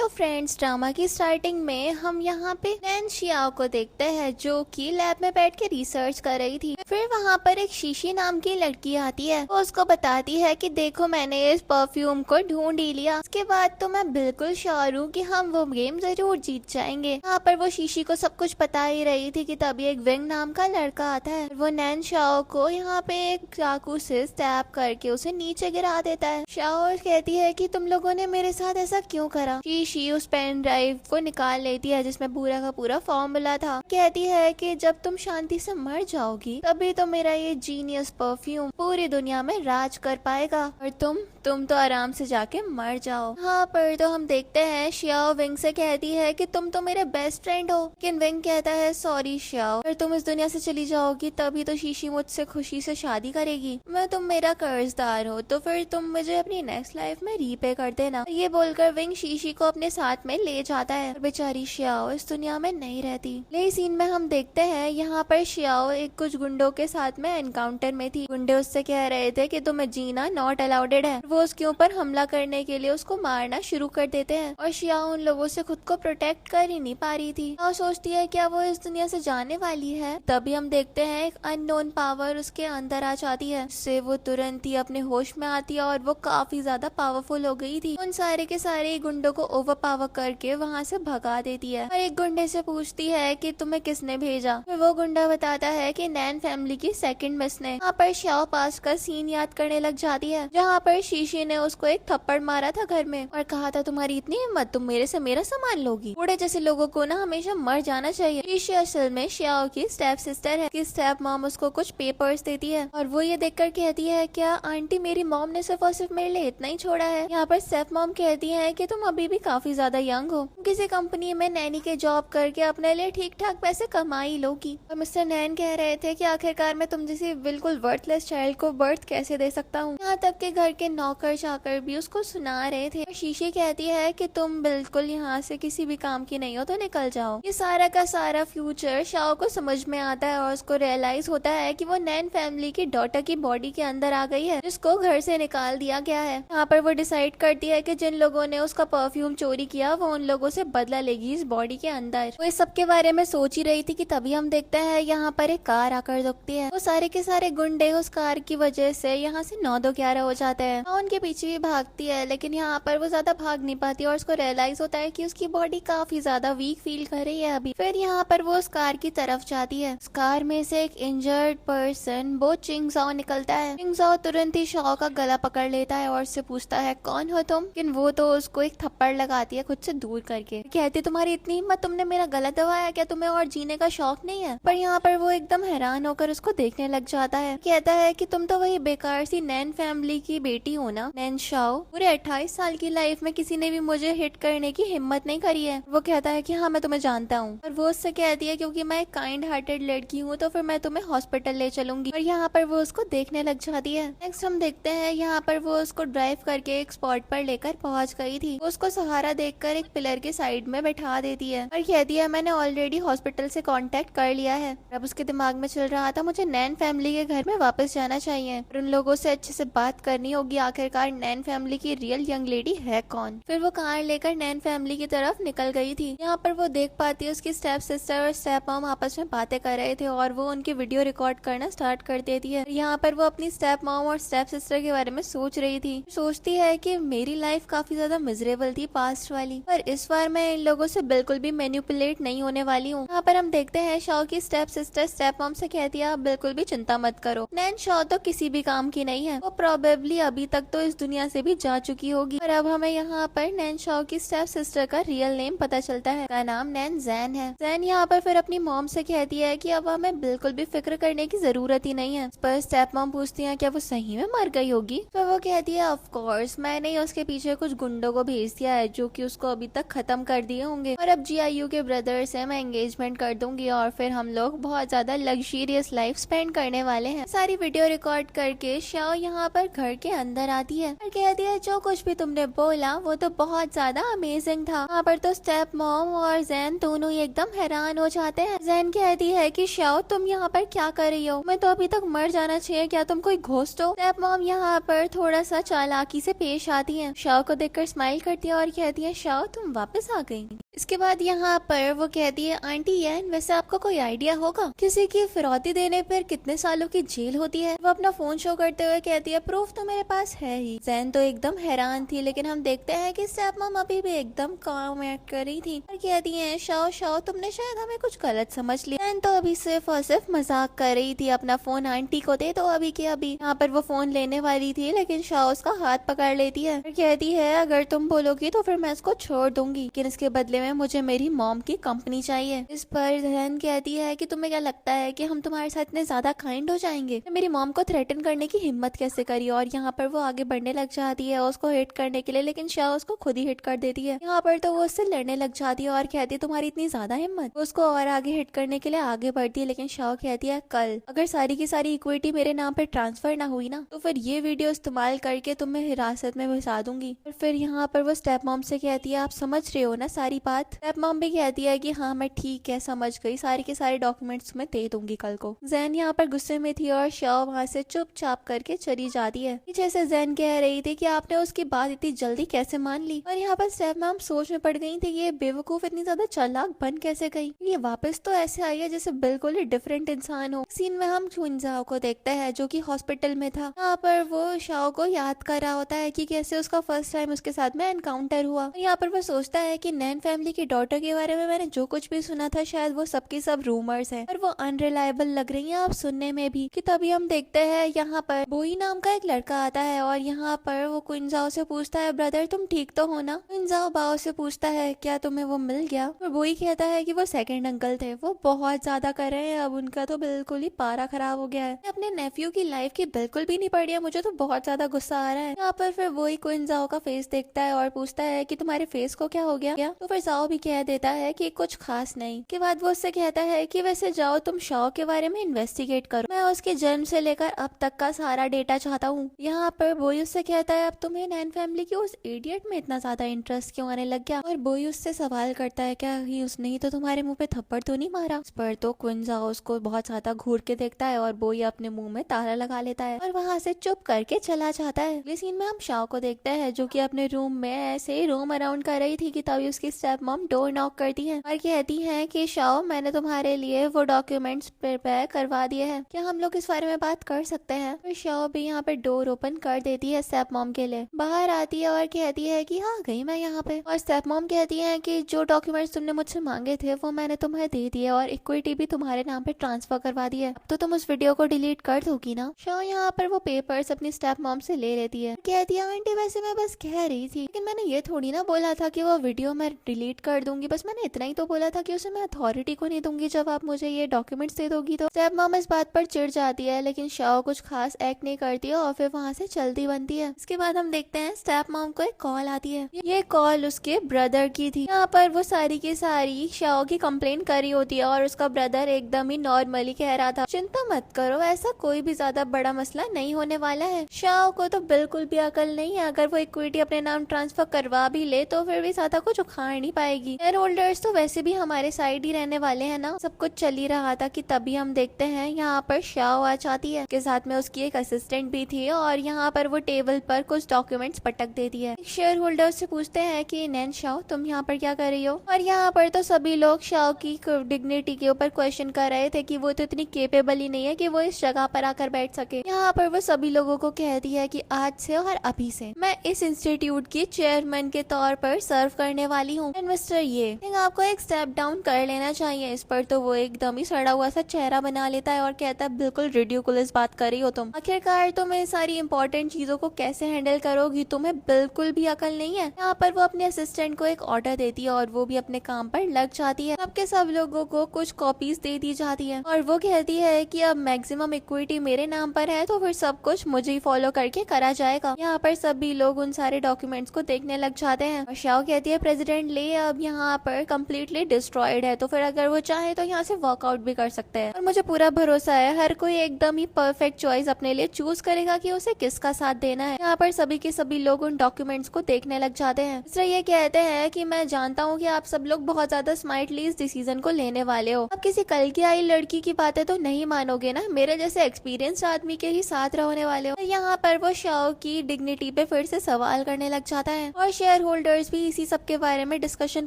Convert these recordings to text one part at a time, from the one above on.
Hello friends, drama की starting में हम यहाँ पे नैन शियाओ को देखते हैं जो कि लैब में बैठ के रिसर्च कर रही थी। फिर वहाँ पर एक शीशी नाम की लड़की आती है। वो उसको बताती है कि देखो मैंने इस परफ्यूम को ढूंढ ही लिया। उसके बाद तो मैं बिल्कुल श्योर हूँ कि हम वो गेम जरूर जीत जाएंगे। यहाँ पर वो शीशी को सब कुछ बता ही रही थी कि तभी एक विंग नाम का लड़का आता है। वो नैन शियाओ को यहाँ पे एक चाकू से स्टैब करके उसे नीचे गिरा देता है। शियाओ कहती है कि तुम लोगों ने मेरे साथ ऐसा क्यों करा। शीशी उस पेन ड्राइव को निकाल लेती है जिसमें पूरा का पूरा फॉर्मूला था। कहती है कि जब तुम शांति से मर जाओगी तभी तो मेरा ये जीनियस परफ्यूम पूरी दुनिया में राज कर पाएगा और तुम तो आराम से जाके मर जाओ। हाँ, पर तो हम देखते हैं शियाओ विंग से कहती है कि तुम तो मेरे बेस्ट फ्रेंड हो। लेकिन विंग कहता है सॉरी शियाओ, अगर तुम इस दुनिया से चली जाओगी तभी तो शीशी मुझसे खुशी से शादी करेगी। मैं तुम मेरा कर्जदार हो तो फिर तुम मुझे अपनी नेक्स्ट लाइफ में रीपे कर देना। ये बोलकर विंग शीशी को अपने साथ में ले जाता है। बेचारी शियाओ इस दुनिया में नहीं रहती। ले सीन में हम देखते हैं यहाँ पर शियाओ एक कुछ गुंडों के साथ में एनकाउंटर में थी। गुंडे उससे कह रहे थे कि तुम्हें जीना नॉट अलाउडेड है। वो उसके ऊपर हमला करने के लिए उसको मारना शुरू कर देते हैं और शियाओ उन लोगों से खुद को प्रोटेक्ट कर ही नहीं पा रही थी और सोचती है क्या वो इस दुनिया से जाने वाली है। तभी हम देखते हैं एक अननोन पावर उसके अंदर आ जाती है, जिससे वो तुरंत ही अपने होश में आती है और वो काफी ज्यादा पावरफुल हो गई थी। उन सारे के सारे गुंडों को ओवर पावर करके वहाँ से भगा देती है और एक गुंडे से पूछती है कि तुम्हें किसने भेजा। फिर वो गुंडा बताता है कि नैन फैमिली की सेकंड मिस ने। यहाँ पर शियाओ पास का सीन याद करने लग जाती है जहाँ पर शीशी ने उसको एक थप्पड़ मारा था घर में और कहा था तुम्हारी इतनी हिम्मत, तुम मेरे से मेरा सामान लोगी। बूढ़े जैसे लोगों को ना हमेशा मर जाना चाहिए। शीशी असल में शियाओ की स्टेप सिस्टर है। कि स्टेप मॉम उसको कुछ पेपर्स देती है और वो ये देखकर कहती है क्या आंटी मेरी मॉम ने सिर्फ और सिर्फ मेरे लिए इतना ही छोड़ा है। यहाँ पर स्टेप मॉम कहती है कि तुम अभी भी काफी ज्यादा यंग हो, किसी कंपनी में नैनी के जॉब करके अपने लिए ठीक ठाक पैसे कमा ही लोगी। और मिस्टर नैन कह रहे थे कि आखिरकार मैं तुम जैसी बिल्कुल वर्थलेस चाइल्ड को बर्थ कैसे दे सकता हूँ। यहाँ तक के घर के नौकर चाकर भी उसको सुना रहे थे। शीशी कहती है कि तुम बिल्कुल यहाँ से किसी भी काम की नहीं हो तो निकल जाओ। ये सारा का सारा फ्यूचर शाओ को समझ में आता है और उसको रियलाइज होता है कि वो नैन फैमिली की डॉटर की बॉडी के अंदर आ गई है जिसको घर से निकाल दिया गया है। यहाँ पर वो डिसाइड करती है कि जिन लोगों ने उसका परफ्यूम चोरी किया वो उन लोगों से बदला लेगी इस बॉडी के अंदर। वो इस सब के बारे में सोच ही रही थी कि तभी हम देखते हैं यहाँ पर एक कार आकर रुकती है। वो सारे के सारे गुंडे उस कार की वजह से यहाँ से 9-2-11 हो जाते हैं। उनके पीछे भी भागती है लेकिन यहाँ पर वो ज्यादा भाग नहीं पाती और उसको रियलाइज होता है कि उसकी बॉडी काफी ज्यादा वीक फील कर रही है अभी। फिर यहाँ पर वो उस कार की तरफ जाती है। उस कार में से एक इंजर्ड पर्सन वो चिंगजाओ निकलता है। चिंगजाओ तुरंत ही शाओ का गला पकड़ लेता है और उससे पूछता है कौन हो तुम। लेकिन वो तो उसको एक थप्पड़ लगाती है खुद से दूर करके। कहती तुम्हारी इतनी हिम्मत, तुमने मेरा गला दबाया, क्या तुम्हें और जीने का शौक नहीं है। पर यहाँ पर वो एकदम हैरान होकर उसको देखने लग जाता है। कहता है कि तुम तो वही बेकार सी नैन फैमिली की बेटी हो ना। नैन शाओ, पूरे 28 साल की लाइफ में किसी ने भी मुझे हिट करने की हिम्मत नहीं करी है। वो कहता है कि हाँ मैं तुम्हें जानता हूँ। और वो उससे कहती है क्योंकि मैं एक काइंड हार्टेड लड़की हूँ तो फिर मैं तुम्हें हॉस्पिटल ले चलूंगी। और यहाँ पर वो उसको देखने लग जाती है। नेक्स्ट हम देखते हैं यहाँ पर वो उसको ड्राइव करके एक स्पॉट पर लेकर पहुंच गई थी। वो उसको सहारा देकर एक पिलर के साइड में बैठा देती है और कहती है मैंने ऑलरेडी हॉस्पिटल से कांटेक्ट कर लिया है। अब उसके दिमाग में चल रहा था मुझे नैन फैमिली के घर में वापस जाना चाहिए और उन लोगों से अच्छे से बात करनी होगी, आखिरकार नैन फैमिली की रियल यंग लेडी है कौन। फिर वो कार लेकर नैन फैमिली की तरफ निकल गई थी। यहाँ पर वो देख पाती है उसकी स्टेप सिस्टर और स्टेप मॉम आपस में बातें कर रहे थे और वो उनकी वीडियो रिकॉर्ड करना स्टार्ट कर देती है। यहाँ पर वो अपनी स्टेप मॉम और स्टेप सिस्टर के बारे में सोच रही थी। सोचती है कि मेरी लाइफ काफी ज्यादा मिजरेबल थी पास्ट वाली, पर इस बार मैं इन लोगों से बिल्कुल भी मैनिपुलेट नहीं होने वाली हूँ। यहाँ पर हम देखते हैं शाओ की स्टेप सिस्टर स्टेप मॉम से कहती है आप बिल्कुल भी चिंता मत करो, नैन शाओ तो किसी भी काम की नहीं है। वो प्रोबेबली अभी तक तो इस दुनिया से भी जा चुकी होगी। और अब हमें यहाँ पर नैन शाओ की स्टेप सिस्टर का रियल नेम पता चलता है। का नाम नैन जैन है। जैन यहाँ पर फिर अपनी मॉम से कहती है कि अब हमें बिल्कुल भी फिक्र करने की जरूरत ही नहीं है। पर स्टेप मॉम पूछती है क्या वो सही में मर गई होगी। तो वो कहती है ऑफ कोर्स मैंने ही उसके पीछे कुछ गुंडों को भेज दिया है जो कि उसको अभी तक खत्म कर दिए होंगे और अब जीआईयू के ब्रदर से मैं एंगेजमेंट कर दूंगी और फिर हम लोग बहुत ज्यादा लग्जरियस लाइफ स्पेंड करने वाले हैं। सारी वीडियो रिकॉर्ड करके शाओ यहाँ पर घर के अंदर आती है और कहती है जो कुछ भी तुमने बोला वो तो बहुत ज्यादा अमेजिंग था। यहाँ पर तो स्टेप मॉम और जैन दोनों ही एकदम हैरान हो जाते हैं। जैन कहती है कि शाओ तुम यहाँ पर क्या कर रही हो, मैं तो अभी तक मर जाना चाहिए, क्या तुम कोई घोस्ट हो। स्टेप मॉम यहाँ पर थोड़ा सा चालाकी से पेश आती है, शाओ को देखकर स्माइल करती है और कहती है शाओ तुम वापस आ गई। इसके बाद यहाँ पर वो कहती है आंटी यैन वैसे आपको कोई आइडिया होगा किसी की फिरौती देने पर कितने सालों की जेल होती है। वो अपना फोन शो करते हुए कहती है प्रूफ तो मेरे पास है ही। जैन तो एकदम हैरान थी, लेकिन हम देखते हैं कि स्टेप मॉम अभी भी एकदम काम एक्ट कर रही थी और कहती है शाओ शाओ तुमने शायद हमें कुछ गलत समझ लिया। जैन तो अभी सिर्फ और सिर्फ मजाक कर रही थी, अपना फोन आंटी को दे दो अभी के अभी। यहाँ पर वो फोन लेने वाली थी, लेकिन शाओ उसका हाथ पकड़ लेती है और कहती है अगर तुम बोलोगी तो फिर मैं इसको छोड़ दूंगी, लेकिन इसके बदले में मुझे मेरी मॉम की कंपनी चाहिए। इस पर जैन कहती है कि तुम्हें क्या लगता है कि हम तुम्हारे साथ इतने ज्यादा काइंड हो जाएंगे, मेरी मॉम को थ्रेटन करने की हिम्मत कैसे करी। और यहाँ पर वो आगे बढ़ने लग जाती है उसको हिट करने के लिए, लेकिन शाओ उसको खुद ही हिट कर देती है। यहाँ पर तो वो उससे लड़ने लग जाती है और कहती है तुम्हारी इतनी ज्यादा हिम्मत। वो उसको और आगे हिट करने के लिए आगे बढ़ती है, लेकिन शाओ कहती है कल अगर सारी की सारी इक्विटी मेरे नाम पे ट्रांसफर ना हुई ना तो फिर ये वीडियो इस्तेमाल करके तुम्हें हिरासत में घुसा दूंगी। और फिर यहाँ पर वो स्टेप मॉम से कहती है आप समझ रहे हो ना सारी बात। स्टेप मॉम भी कहती है कि हाँ मैं ठीक है समझ गई, सारे के सारे डॉक्यूमेंट्स तुम्हें दे दूंगी कल को। जैन यहाँ पर गुस्से में थी और शाओ वहाँ से चुपचाप करके चली जाती है। जैसे जैन कह रही थी कि आपने उसकी बात इतनी जल्दी कैसे मान ली, और यहाँ पर स्टेप मॉम सोच में पड़ गई थी ये बेवकूफ इतनी ज्यादा चालाक बन कैसे गई। ये वापस तो ऐसे आई है जैसे बिल्कुल ही डिफरेंट इंसान हो। सीन में हम चुनजाओ को देखते हैं जो कि हॉस्पिटल में था। यहाँ पर वो शाओ को याद कर रहा होता है कि कैसे उसका फर्स्ट टाइम उसके साथ में एनकाउंटर हुआ। यहाँ पर वो सोचता है कि नैन फैमिली की डॉटर के बारे में मैंने जो कुछ भी सुना था शायद वो सबकी सब रूमर्स है और वो अनरिलायबल लग रही है अब सुनने में भी। कि तभी हम देखते हैं यहाँ पर बोई नाम का एक लड़का आता है और यहाँ पर वो कुंजाओ से पूछता है ब्रदर तुम ठीक तो हो ना। कुंजाओ बाओ से पूछता है क्या तुम्हें वो मिल गया, और बोई कहता है कि वो सेकंड अंकल थे, वो बहुत ज्यादा कर रहे हैं, अब उनका तो बिल्कुल ही पारा खराब हो गया है, अपने नेफ्यू की लाइफ की बिल्कुल भी नहीं पड़ी है, मुझे तो बहुत ज्यादा गुस्सा आ रहा है। यहाँ पर फिर वही कुंजाओ का फेस देखता है और पूछता है कि तुम्हारे फेस को क्या हो गया। तो फिर जाओ भी कह देता है कि कुछ खास नहीं। के बाद वो उससे कहता है कि वैसे जाओ तुम शाओ के बारे में इन्वेस्टिगेट करो, मैं उसके जन्म से लेकर अब तक का सारा डेटा चाहता हूँ। यहाँ पर बोई उससे कहता है अब तुम्हें नैन फैमिली की उस इडियट में इतना ज्यादा इंटरेस्ट क्यों आने लग गया। और बोई उससे सवाल करता है क्या ही उसने ही तो तुम्हारे मुंह पे थप्पड़ तो नहीं मारा। इस पर तो कुंजाओ उसको बहुत ज्यादा घूर के देखता है और बोई अपने मुंह में ताला लगा लेता है और वहाँ से चुप करके चला जाता है। अगले सीन में हम शाओ को देखते हैं जो कि अपने रूम में ऐसे ही रोम अराउंड कर रही थी कि तभी उसकी स्टेप मॉम डोर नॉक करती है और कहती है कि शाओ मैंने तुम्हारे लिए वो डॉक्यूमेंट्स प्रिपेयर करवा दिए हैं, क्या हम लोग इस बारे में बात कर सकते हैं। फिर शाओ भी यहाँ पे डोर ओपन कर देती है स्टेप मॉम के लिए, बाहर आती है और कहती है कि हाँ गई मैं यहाँ पे। और स्टेप मॉम कहती है कि जो डॉक्यूमेंट्स तुमने मुझसे मांगे थे वो मैंने तुम्हें दे दिए और इक्विटी भी तुम्हारे नाम पे ट्रांसफर करवा दी है, अब तो तुम उस वीडियो को डिलीट कर दोगी ना। शाओ यहाँ पर वो पेपर्स अपनी स्टेप मॉम से ले लेती है, कहती है आंटी वैसे मैं बस कह रही थी, लेकिन मैंने ये थोड़ी ना बोला था कि वो वीडियो मैं डिलीट कर दूंगी, बस मैंने इतना ही तो बोला था कि उसे मैं अथॉरिटी को नहीं दूंगी जब आप मुझे ये डॉक्यूमेंट्स दे दोगी। तो स्टेप मॉम इस बात पर चिढ़ जाती है, लेकिन शाओ कुछ खास एक्ट नहीं करती है और फिर वहाँ से चलती बनती है। इसके बाद हम देखते हैं स्टेप मॉम को एक कॉल आती है, ये कॉल उसके ब्रदर की थी। यहाँ पर वो सारी की सारी शाओ की कंप्लेन करी होती है और उसका ब्रदर एकदम ही नॉर्मली कह रहा था चिंता मत करो ऐसा कोई भी ज्यादा बड़ा मसला नहीं होने वाला है। शाओ को तो बिल्कुल भी अकल नहीं है, अगर वो इक्विटी अपने नाम ट्रांसफर करवा भी ले तो फिर भी ज्यादा कुछ उखाड़ नहीं पाएगी, शेयर होल्डर्स तो वैसे भी हमारे साइड ही रहने वाले हैं ना। सब कुछ चल ही रहा था कि तभी हम देखते हैं यहाँ पर शाओ आ जाती है, के साथ में उसकी एक असिस्टेंट भी थी और यहाँ पर वो टेबल पर कुछ डॉक्यूमेंट्स पटक देती है। शेयर होल्डर से पूछते हैं कि नैन शाओ तुम यहाँ पर क्या कर रही हो, और यहाँ पर तो सभी लोग शाओ की डिग्निटी के ऊपर क्वेश्चन कर रहे थे कि वो तो इतनी केपेबल ही नहीं है कि वो इस जगह पर आकर बैठ सके। यहाँ पर वो सभी लोगों को कहती है कि आज से और अभी से मैं इस इंस्टीट्यूट की चेयरमैन के तौर पर सर्व करने वाली हूँ। मिस्टर ये आपको एक स्टेप डाउन कर लेना चाहिए। इस पर तो वो एकदम ही सड़ा हुआ सा चेहरा बना लेता है और कहता है बिल्कुल रिडिकुलस बात कर रही हो तुम, आखिरकार तुम ये सारी इंपॉर्टेंट चीजों को कैसे हैंडल करोगी, तुम्हें बिल्कुल भी अकल नहीं है। यहाँ पर वो अपने असिस्टेंट को एक ऑर्डर देती है और वो भी अपने काम पर लग जाती है। सबके सब लोगों को कुछ कॉपीज दे दी जाती है और वो कहती है कि अब मैक्सिमम इक्विटी मेरे नाम पर है तो फिर सब कुछ मुझे ही फॉलो करके करा जाएगा। यहाँ पर सभी लोग उन सारे डॉक्यूमेंट्स को देखने लग जाते हैं और शाओ कहती है प्रेसिडेंट ले ये अब यहाँ पर कम्प्लीटली डिस्ट्रॉयड है, तो फिर अगर वो चाहे तो यहाँ से वर्कआउट भी कर सकते हैं। और मुझे पूरा भरोसा है हर कोई एकदम ही परफेक्ट चॉइस अपने लिए चूज करेगा कि उसे किसका साथ देना है। यहाँ पर सभी के सभी लोग उन डॉक्यूमेंट्स को देखने लग जाते हैं। इसलिए ये कहते हैं कि मैं जानता हूँ कि आप सब लोग बहुत ज्यादा स्मार्टली इस डिसीजन को लेने वाले हो। अब किसी कल की आई लड़की की बातें तो नहीं मानोगे ना, मेरे जैसे एक्सपीरियंस आदमी के ही साथ रहने वाले हो। यहाँ पर वो शाओ की डिग्निटी पे फिर से सवाल करने लग जाता है और शेयर होल्डर्स भी इसी सब के बारे में डिस्कशन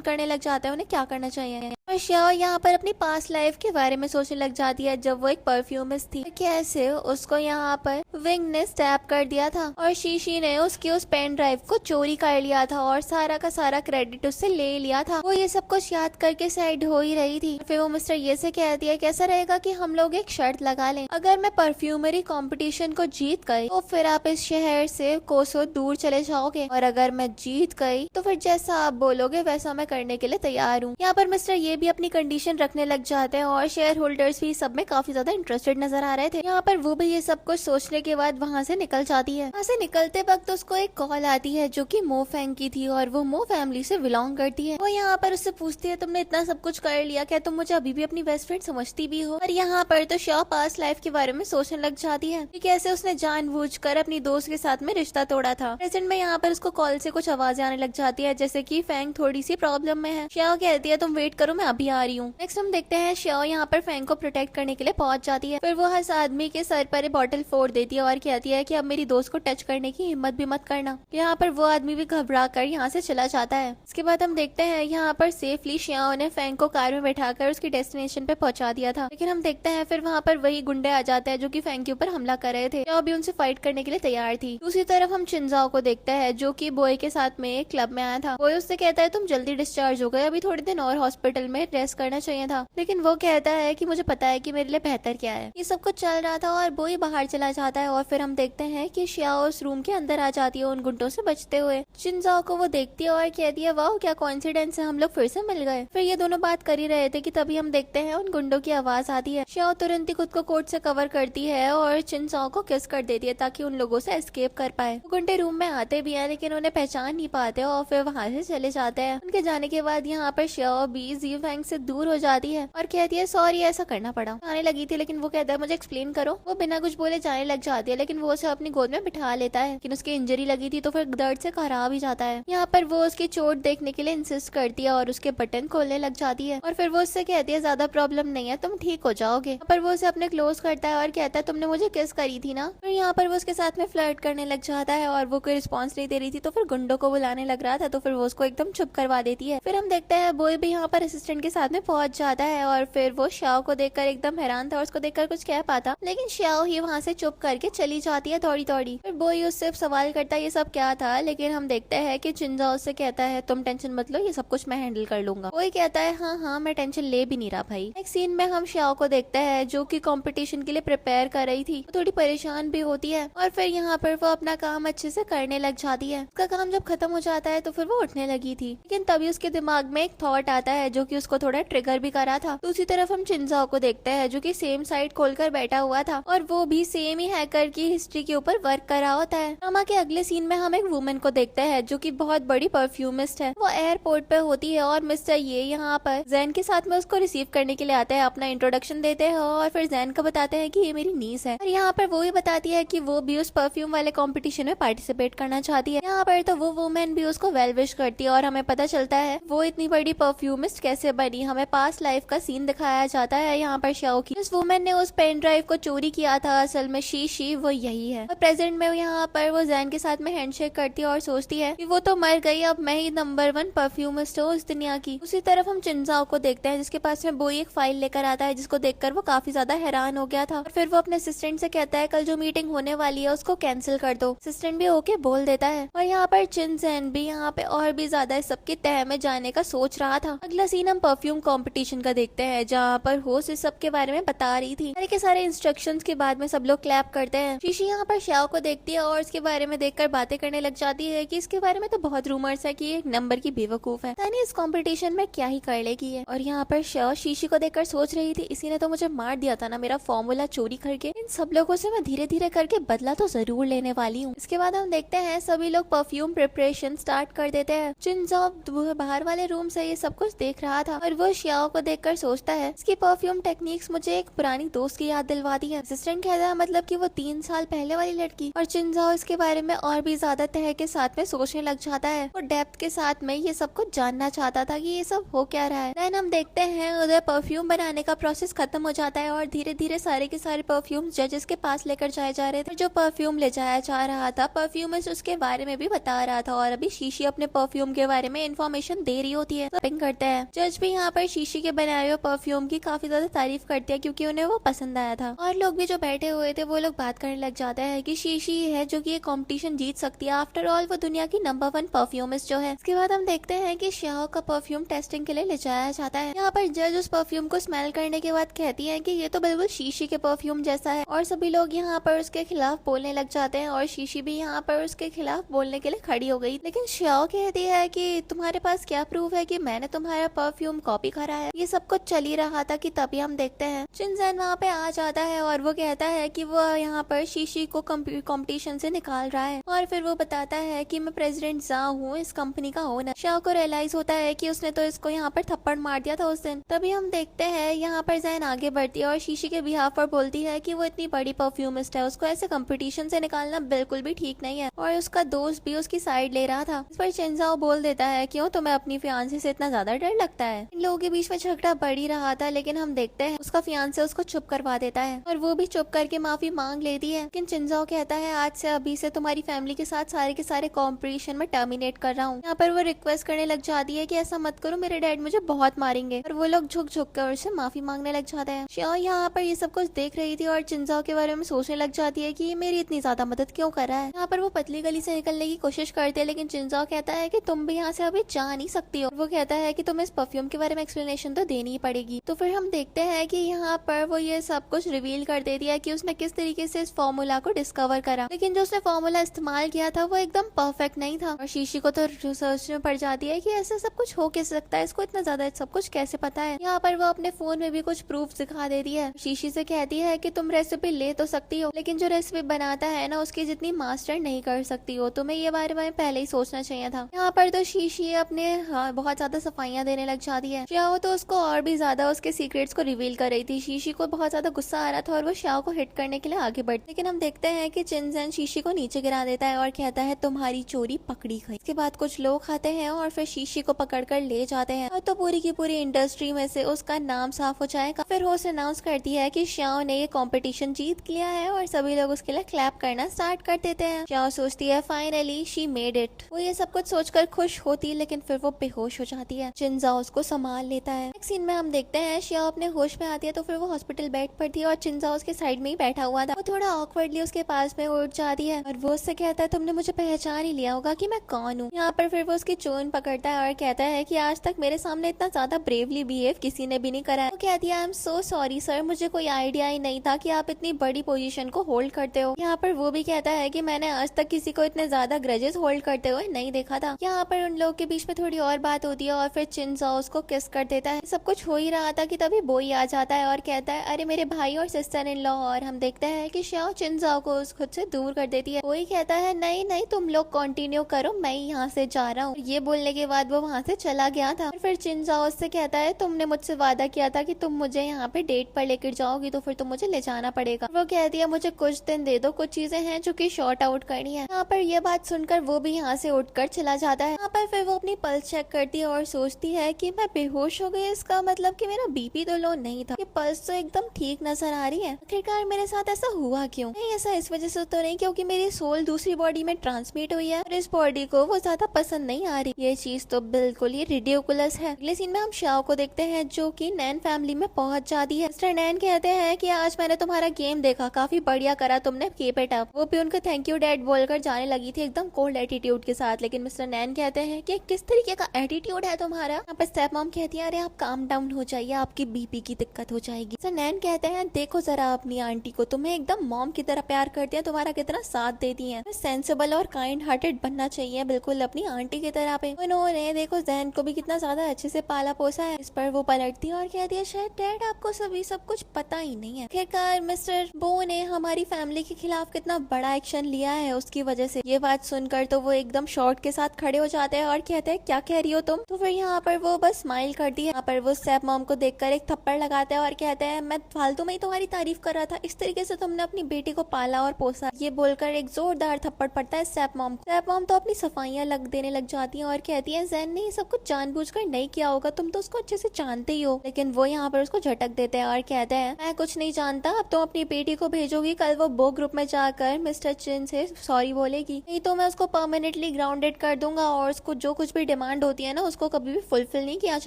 करने लग जाते हैं उन्हें क्या करना चाहिए। और शाओ यहाँ पर अपनी पास्ट लाइफ के बारे में सोचने लग जाती है जब वो एक परफ्यूमिस्ट थी, कैसे उसको यहाँ पर विंग ने स्टैप कर दिया था और शीशी ने उसकी उस पेन ड्राइव को चोरी कर लिया था और सारा का सारा क्रेडिट उससे ले लिया था। वो ये सब कुछ याद करके साइड हो ही रही थी। फिर वो मिस्टर ये से कहती है कैसा रहेगा कि हम लोग एक शर्त लगा लें, अगर मैं परफ्यूमरी कंपटीशन को जीत गई तो फिर आप इस शहर से कोसों दूर चले जाओगे, और अगर मैं जीत गई तो फिर जैसा आप बोलोगे वैसा मैं करने के लिए तैयार हूँ। यहाँ पर मिस्टर ये भी अपनी कंडीशन रखने लग जाते हैं और शेयर होल्डर्स भी सब में काफी ज्यादा इंटरेस्टेड नजर आ रहे थे। यहाँ पर वो भी ये सब कुछ सोचने के बाद वहाँ से निकल जाती है। वहाँ से निकलते वक्त उसको एक कॉल आती है जो कि मो फैंग की थी और वो मो फैमिली से बिलोंग करती है। वो यहाँ पर उससे पूछती है तुमने इतना सब कुछ कर लिया, क्या तुम मुझे अभी भी अपनी बेस्ट फ्रेंड समझती भी हो? और यहाँ पर तो शॉ पास्ट लाइफ के बारे में सोचने लग जाती है कि कैसे उसने जानबूझकर अपनी दोस्त के साथ में रिश्ता तोड़ा था। प्रेजेंट में यहाँ पर उसको कॉल से कुछ आवाजें आने लग जाती है जैसे कि फैंग थोड़ी सी प्रॉब्लम में है। शॉ कहती है तुम वेट करो मैं अभी आ रही हूँ। नेक्स्ट हम देखते हैं शॉ यहाँ पर फैंग को प्रोटेक्ट करने के लिए पहुंच जाती है। फिर वो हर आदमी के सर पर बॉटल फोड़ देती है और कहती है कि अब मेरी दोस्त को टच करने की हिम्मत भी मत करना। यहाँ पर वो आदमी भी घबरा कर यहाँ से चला जाता है। इसके बाद हम देखते हैं यहाँ पर सेफली शियाओ ने फैंग को कार में बैठाकर उसकी डेस्टिनेशन पे पहुंचा दिया था। लेकिन हम देखते हैं फिर वहाँ पर वही गुंडे आ जाते हैं जो कि फैंग के ऊपर हमला कर रहे थे। शियाओ भी उनसे फाइट करने के लिए तैयार थी। दूसरी तरफ हम चिंजाओ को देखते हैं जो कि बॉय के साथ में एक क्लब में आया था। बॉय उससे कहता है तुम जल्दी डिस्चार्ज हो गए, अभी थोड़े दिन और हॉस्पिटल में रेस्ट करना चाहिए था। लेकिन वो कहता है कि मुझे पता है कि मेरे लिए बेहतर क्या है। ये सब कुछ चल रहा था और बॉय बाहर चला जाता है और फिर हम देखते हैं कि शियाओ उस रूम के अंदर आ जाती है उन गुंडों से बचते हुए। चिंजाओ को वो देखती है और कहती है वाह क्या कोइंसिडेंस है, हम लोग फिर से मिल गए। फिर ये दोनों बात कर ही रहे थे कि तभी हम देखते हैं उन गुंडों की आवाज आती है। शियाओ तुरंत ही खुद को कोट से कवर करती है और चिंजाओ को किस कर देती है ताकि उन लोगों से एस्केप कर पाए। गुंडे रूम में आते भी हैं लेकिन उन्हें पहचान नहीं पाते और फिर वहाँ से चले जाते हैं। उनके जाने के बाद यहाँ पर शियाओ भी जी फैंग से दूर हो जाती है और कहती है सॉरी ऐसा करना पड़ा, आने लगी थी। लेकिन वो कहता है मुझे एक्सप्लेन करो। वो बिना कुछ बोले जाने लग जाती है लेकिन वो उसे अपनी गोद में बिठा लेता है। लेकिन उसकी इंजरी लगी थी तो फिर दर्द से खराब ही जाता है। यहाँ पर वो उसकी चोट देखने के लिए इंसिस्ट करती है और उसके बटन खोलने लग जाती है और फिर वो उससे कहती है ज्यादा प्रॉब्लम नहीं है, तुम ठीक हो जाओगे। पर वो उसे अपने क्लोज करता है और कहता है तुमने मुझे किस करी थी ना। फिर यहाँ पर वो उसके साथ में फ्लर्ट करने लग जाता है और वो कोई रिस्पॉन्स नहीं दे रही थी तो फिर गुंडों को बुलाने लग रहा था तो फिर वो उसको एकदम चुप करवा देती है। फिर हम देखते हैं बॉय भी यहाँ पर असिस्टेंट के साथ में पहुंच जाता है और फिर वो शाओ को देखकर एकदम हैरान था और उसको देखकर कुछ कह पाता, लेकिन शाओ ही वहाँ से चुप करके चली जाती है दौड़ी दौड़ी। फिर बॉय उससे सवाल करता है ये सब क्या था, लेकिन हम देखते हैं कि चिंजाओ उससे कहता है तुम टेंशन मत लो, ये सब कुछ मैं हैंडल कर लूंगा। बॉय कहता है हाँ हाँ मैं टेंशन ले भी नहीं रहा भाई। नेक्स्ट सीन में हम शाओ को देखते हैं जो कि कंपटीशन के लिए प्रिपेयर कर रही थी। थोड़ी परेशान भी होती है और फिर यहाँ पर वो अपना काम अच्छे से करने लग जाती है। उसका काम जब खत्म हो जाता है तो फिर वो उठने लगी थी, लेकिन तभी उसके दिमाग में एक थॉट आता है जो कि उसको थोड़ा ट्रिगर भी करा था। दूसरी तरफ हम चिंजाओ को देखते हैं जो कि सेम साइट खोलकर बैठा हुआ था और वो भी सेम ही हैकर की हिस्ट्री के ऊपर वर्क कर रहा होता है। ड्रामा के अगले सीन में हम एक वुमेन को देखते हैं जो कि बहुत बड़ी परफ्यूमिस्ट है। वो एयरपोर्ट पे होती है और मिस्टर ये यहाँ पर जैन के साथ में उसको रिसीव करने के लिए आता है, अपना इंट्रोडक्शन देते हैं और फिर जैन को बताते हैं कि ये मेरी नीस है। और यहाँ पर वो ही बताती है कि वो भी उस परफ्यूम वाले कंपटीशन में पार्टिसिपेट करना चाहती है। यहाँ पर तो वो वुमेन भी उसको वेल विश करती है और हमें पता चलता है वो इतनी बड़ी परफ्यूमिस्ट कैसे बनी। हमें पास्ट लाइफ का सीन दिखाया जाता है यहाँ पर शाओ की। उस वुमेन ने उस पेन ड्राइव को चोरी किया था, असल में शीशी वो यही है। और प्रेजेंट में यहाँ पर वो जैन के साथ में हैंडशेक करती है और सोचती है कि वो तो मर गई, अब मैं ही नंबर 1 परफ्यूमिस्ट हूँ इस दुनिया की। उसी तरफ हम चिंजाओ को देखते हैं जिसके पास में बॉय एक फाइल लेकर आता है जिसको देखकर वो काफी ज्यादा हैरान हो गया था। और फिर वो अपने असिस्टेंट से कहता है कल जो मीटिंग होने वाली है उसको कैंसिल कर दो। असिस्टेंट भी ओके बोल देता है और यहाँ पर चिन जैन भी यहाँ पे और भी ज्यादा इस सबकी तह में जाने का सोच रहा था। अगला सीन हम हम परफ्यूम कंपटीशन का देखते हैं, जहाँ पर होस्ट इस सब के बारे में बता रही थी। सारे के सारे इंस्ट्रक्शंस के बाद में सब लोग क्लैप करते हैं। शीशी यहाँ पर श्याओ को देखती है और इसके बारे में देखकर बातें करने लग जाती है कि इसके बारे में तो बहुत रूमर्स है कि एक नंबर की बेवकूफ है, यानी इस कंपटीशन में क्या ही कर लेगी है। और यहाँ पर श्याओ शीशी को देखकर सोच रही थी, इसी ने तो मुझे मार दिया था ना, मेरा फॉर्मूला चोरी करके। इन सब लोगों से मैं धीरे धीरे करके बदला तो जरूर लेने वाली हूँ। इसके बाद हम देखते हैं सभी लोग परफ्यूम प्रिपरेशन स्टार्ट कर देते हैं। चिनजो बाहर वाले रूम से ये सब कुछ देख रहा था और वो श्याओ को देखकर सोचता है, इसकी परफ्यूम टेक्निक्स मुझे एक पुरानी दोस्त की याद दिलवाती है। असिस्टेंट कहता है मतलब कि वो 3 साल पहले वाली लड़की। और चिनजो इसके बारे में और भी ज्यादा तह के साथ में सोचने लग जाता है और डेप्थ के साथ में ये सब कुछ जानना चाहता था कि ये सब हो क्या रहा है। देन हम देखते हैं उधर परफ्यूम बनाने का प्रोसेस खत्म हो जाता है और धीरे धीरे सारे के सारे परफ्यूम जजेस के पास लेकर जाए जा रहे थे। जो परफ्यूम ले जाया जा रहा था, परफ्यूमर्स उसके बारे में भी बता रहा था और अभी शीशी अपने परफ्यूम के बारे में इंफॉर्मेशन दे रही होती है। शॉपिंग करते हैं। जज भी यहाँ पर शीशी के बनाए हुए परफ्यूम की काफी ज्यादा तारीफ करते हैं क्योंकि उन्हें वो पसंद आया था। और लोग भी जो बैठे हुए थे वो लोग बात करने लग जाते हैं कि शीशी है जो कि ये कंपटीशन जीत सकती है। आफ्टर ऑल वो दुनिया की नंबर 1 परफ्यूमिस्ट जो है। इसके बाद हम देखते हैं कि श्याओ का परफ्यूम टेस्टिंग के लिए ले जाया जाता है। यहाँ पर जज उस परफ्यूम को स्मेल करने के बाद कहती है कि ये तो बिल्कुल शीशी के परफ्यूम जैसा है और सभी लोग यहाँ पर उसके खिलाफ बोलने लग जाते हैं और शीशी भी यहाँ पर उसके खिलाफ बोलने के लिए खड़ी हो गई। लेकिन श्याओ कहती है कि तुम्हारे पास क्या प्रूफ है कि मैंने तुम्हारा परफ्यूम कॉपी करा है। ये सब कुछ चल ही रहा था कि तभी हम देखते हैं चिनजैन वहाँ पे आ जाता है और वो कहता है कि वो यहाँ पर शीशी को कंपटीशन से निकाल रहा है और फिर वो बताता है कि मैं प्रेसिडेंट जा हूँ, इस कंपनी का ओनर। श्याओ को रियलाइज होता है कि उसने तो इसको यहाँ पर थप्पड़ मार दिया था उस दिन। तभी हम देखते हैं यहाँ पर जैन आगे बढ़ती है और शीशी के बिहाफ पर बोलती है कि वो इतनी बड़ी परफ्यूमिस्ट है, उसको ऐसे कंपटीशन से निकालना बिल्कुल भी ठीक नहीं है और उसका दोस्त भी उसकी साइड ले रहा था। इस पर चिनजाओ बोल देता है, क्यों तुम्हें अपनी फियांसे से इतना ज्यादा डर लगता है? इन लोगों के बीच में झगड़ा बढ़ ही रहा था लेकिन हम देखते हैं उसका फियांसे उसको चुप करवा देता है और वो भी चुप करके माफी मांग लेती है। लेकिन चिनजाओ कहता है, आज से अभी से तुम्हारी फैमिली के साथ सारे के सारे कॉम्पिटिशन में टर्मिनेट कर रहा हूँ। यहाँ पर वो रिक्वेस्ट करने लग जाती है कि ऐसा मत करो, मेरे डैड मुझे बहुत मारेंगे। और वो लोग झुक झुक कर उससे माफी मांगने लग जाते हैं। श्याओ यहाँ पर ये सब कुछ देख रही थी और चिनजाओ के बारे में सोचने लग जाती है कि ये मेरी इतनी ज्यादा मदद क्यों कर रहा है। यहाँ पर वो पतली गली से निकलने की कोशिश करते हैं लेकिन चिनजाओ कहता है कि तुम भी यहाँ से अभी जा नहीं सकती हो। वो कहता है कि तुम्हें इस परफ्यूम के बारे में एक्सप्लेनेशन तो देनी ही पड़ेगी। तो फिर हम देखते हैं कि यहाँ पर वो ये सब कुछ रिवील कर देती है कि उसने किस तरीके से इस फॉर्मूला को डिस्कवर करा, लेकिन जो उसने फॉर्मूला इस्तेमाल किया था वो एकदम परफेक्ट नहीं था। और शीशी को तो रिसर्च में पड़ जाती है कि ऐसा सब कुछ हो कैसे सकता है, इसको इतना ज्यादा सब कुछ कैसे पता है। यहाँ पर वो अपने फोन में भी कुछ प्रूफ दिखा देती है। शीशी से कहती है कि तुम रेसिपी ले तो सकती हो लेकिन जो रेसिपी बनाता है ना उसकी जितनी मास्टर नहीं कर सकती हो, तुम्हें ये बारे में पहले ही सोचना चाहिए था। यहाँ पर तो शीशी अपने बहुत ज्यादा सफाइयां देने लग जाती है। श्याओ तो उसको और भी ज्यादा उसके सीक्रेट्स को रिवील कर रही थी। शीशी को बहुत ज्यादा गुस्सा आ रहा था और वो श्याओ को हिट करने के लिए आगे बढ़ती, लेकिन हम देखते हैं कि चिनजैन शीशी को नीचे गिरा देता है और कहता है तुम्हारी चोरी पकड़ी गई। इसके बाद कुछ लोग आते हैं और फिर शीशी को पकड़कर ले जाते हैं और तो पूरी की पूरी इंडस्ट्री में से उसका नाम साफ हो जाएगा। फिर होस्ट अनाउंस करती है कि श्याओ ने ये कंपटीशन जीत लिया है और सभी लोग उसके लिए क्लैप करना स्टार्ट कर देते हैं। श्याओ सोचती है फाइनली शी मेड इट। वो ये सब कुछ सोचकर खुश होती है लेकिन फिर वो बेहोश हो जाती है। चिनजाओ उसको संभाल लेता है। नेक्स्ट सीन में हम देखते हैं श्याओ अपने होश में आती है तो फिर वो हॉस्पिटल बेड पर थी और चिनजाओ उसके साइड में ही बैठा हुआ था। वो थोड़ा ऑकवर्डली उसके पास में उठ जाती है और वो उससे कहता है तुमने मुझे पहचान ही लिया होगा कि मैं कौन हूँ। यहाँ पर फिर वो उसकी चोन पकड़ता है और कहता है कि आज तक मेरे सामने इतना ज्यादा ब्रेवली बिहेव किसी ने भी नहीं करा है। वो कहती है I am so sorry sir, मुझे कोई आइडिया ही नहीं था कि आप इतनी बड़ी पोजीशन को होल्ड करते हो। यहाँ पर वो भी कहता है कि मैंने आज तक किसी को इतने ज्यादा ग्रजेस होल्ड करते हुए नहीं देखा था। यहाँ पर उन लोगों के बीच में थोड़ी और बात होती है और फिर चिनजाओ उसको किस कर देता है। सब कुछ हो ही रहा था कि तभी बोई आ जाता है और कहता है अरे मेरे भाई और सिस्टर इन लॉ। और हम देखते हैं कि श्याओ चिनजाओ को उस खुद से दूर कर देती है। बोई कहता है नहीं नहीं तुम लोग कंटिन्यू करो, मैं यहाँ से जा रहा हूँ। ये बोलने के बाद वो वहाँ से चला गया था। और फिर चिनजाओ उससे कहता है तुमने मुझसे वादा किया था कि तुम मुझे यहाँ पे डेट पर लेकर जाओगी तो फिर तुम मुझे ले जाना पड़ेगा। वो कहती है मुझे कुछ दिन दे दो, कुछ चीजें हैं जो कि शॉर्ट आउट करनी है। यहाँ पर ये बात सुनकर वो भी यहाँ से उठकर चला जाता है। यहाँ पर फिर वो अपनी पल्स चेक करती है और सोचती है कि मैं बेहोश हो गई, इसका मतलब कि मेरा बीपी तो लो नहीं था, ये पल्स तो एकदम ठीक नजर आ रही है। आखिरकार मेरे साथ ऐसा हुआ क्यों? नहीं ऐसा इस वजह से तो नहीं क्योंकि मेरी सोल दूसरी बॉडी में ट्रांसमिट हुई है और इस बॉडी को वो ज्यादा पसंद नहीं आ रही। ये चीज तो बिल्कुल ही रिडिकुलस है। अगले सीन में हम श्याओ को देखते हैं जो कि नैन फैमिली में पहुंच जाती है। मिस्टर नैन कहते हैं कि आज मैंने तुम्हारा गेम देखा, काफी बढ़िया करा तुमने, कीप इट अप। वो भी उनको थैंक यू डैड बोलकर जाने लगी थी एकदम कोल्ड एटीट्यूड के साथ। लेकिन मिस्टर नैन कहते हैं कि किस तरीके का एटीट्यूड है तुम्हारा? यहाँ पर स्टेप मॉम कहती है अरे आप काम डाउन हो जाइए, आपकी बीपी की दिक्कत हो जाएगी। सर नैन कहते हैं देखो जरा अपनी आंटी को, तुम्हें एकदम मॉम की तरह प्यार करती है, तुम्हारा कितना साथ देती है, सेंसिबल और काइंड हार्टेड बनना चाहिए बिल्कुल अपनी आंटी की तरह पे। उन्होंने देखो जैन को भी कितना ज्यादा अच्छे से पाला पोसा है। इस पर वो पलटती है और कहती है शायद डैड आपको सभी सब कुछ पता ही नहीं है। आखिरकार मिस्टर बो ने हमारी फैमिली के खिलाफ कितना बड़ा एक्शन लिया है उसकी वजह से। ये बात सुनकर तो वो एकदम शॉर्ट के साथ खड़े हो जाते हैं और कहते हैं क्या कह रही हो तुम। तो फिर यहाँ पर वो बस स्माइल करती है। यहाँ पर वो स्टेप मॉम को देखकर एक थप्पड़ लगाते हैं और कहते हैं मैं फालतू में ही तुम्हारी तारीफ कर रहा था, इस तरीके से तुमने अपनी बेटी को पाला और पोसा। ये बोलकर एक जोरदार थप्पड़ पड़ता है स्टेप मॉम को। स्टेप मॉम तो अपनी सफाइयां देने लग जाती है और कहती है जैन ने ये सब कुछ जानबूझकर नहीं किया होगा, तुम तो उसको अच्छे से जानते ही हो। लेकिन वो यहाँ पर उसको झटक देते हैं और कहते हैं मैं कुछ नहीं जानता, अब तुम अपनी बेटी को भेजोगी, कल वो बो ग्रुप में जाकर मिस्टर चिन से सॉरी बोलेगी, नहीं तो मैं उसको परमानेंटली ग्राउंडेड कर दूंगा और उसको जो कुछ भी डिमांड होती है ना उसको कभी भी फुलफिल नहीं किया।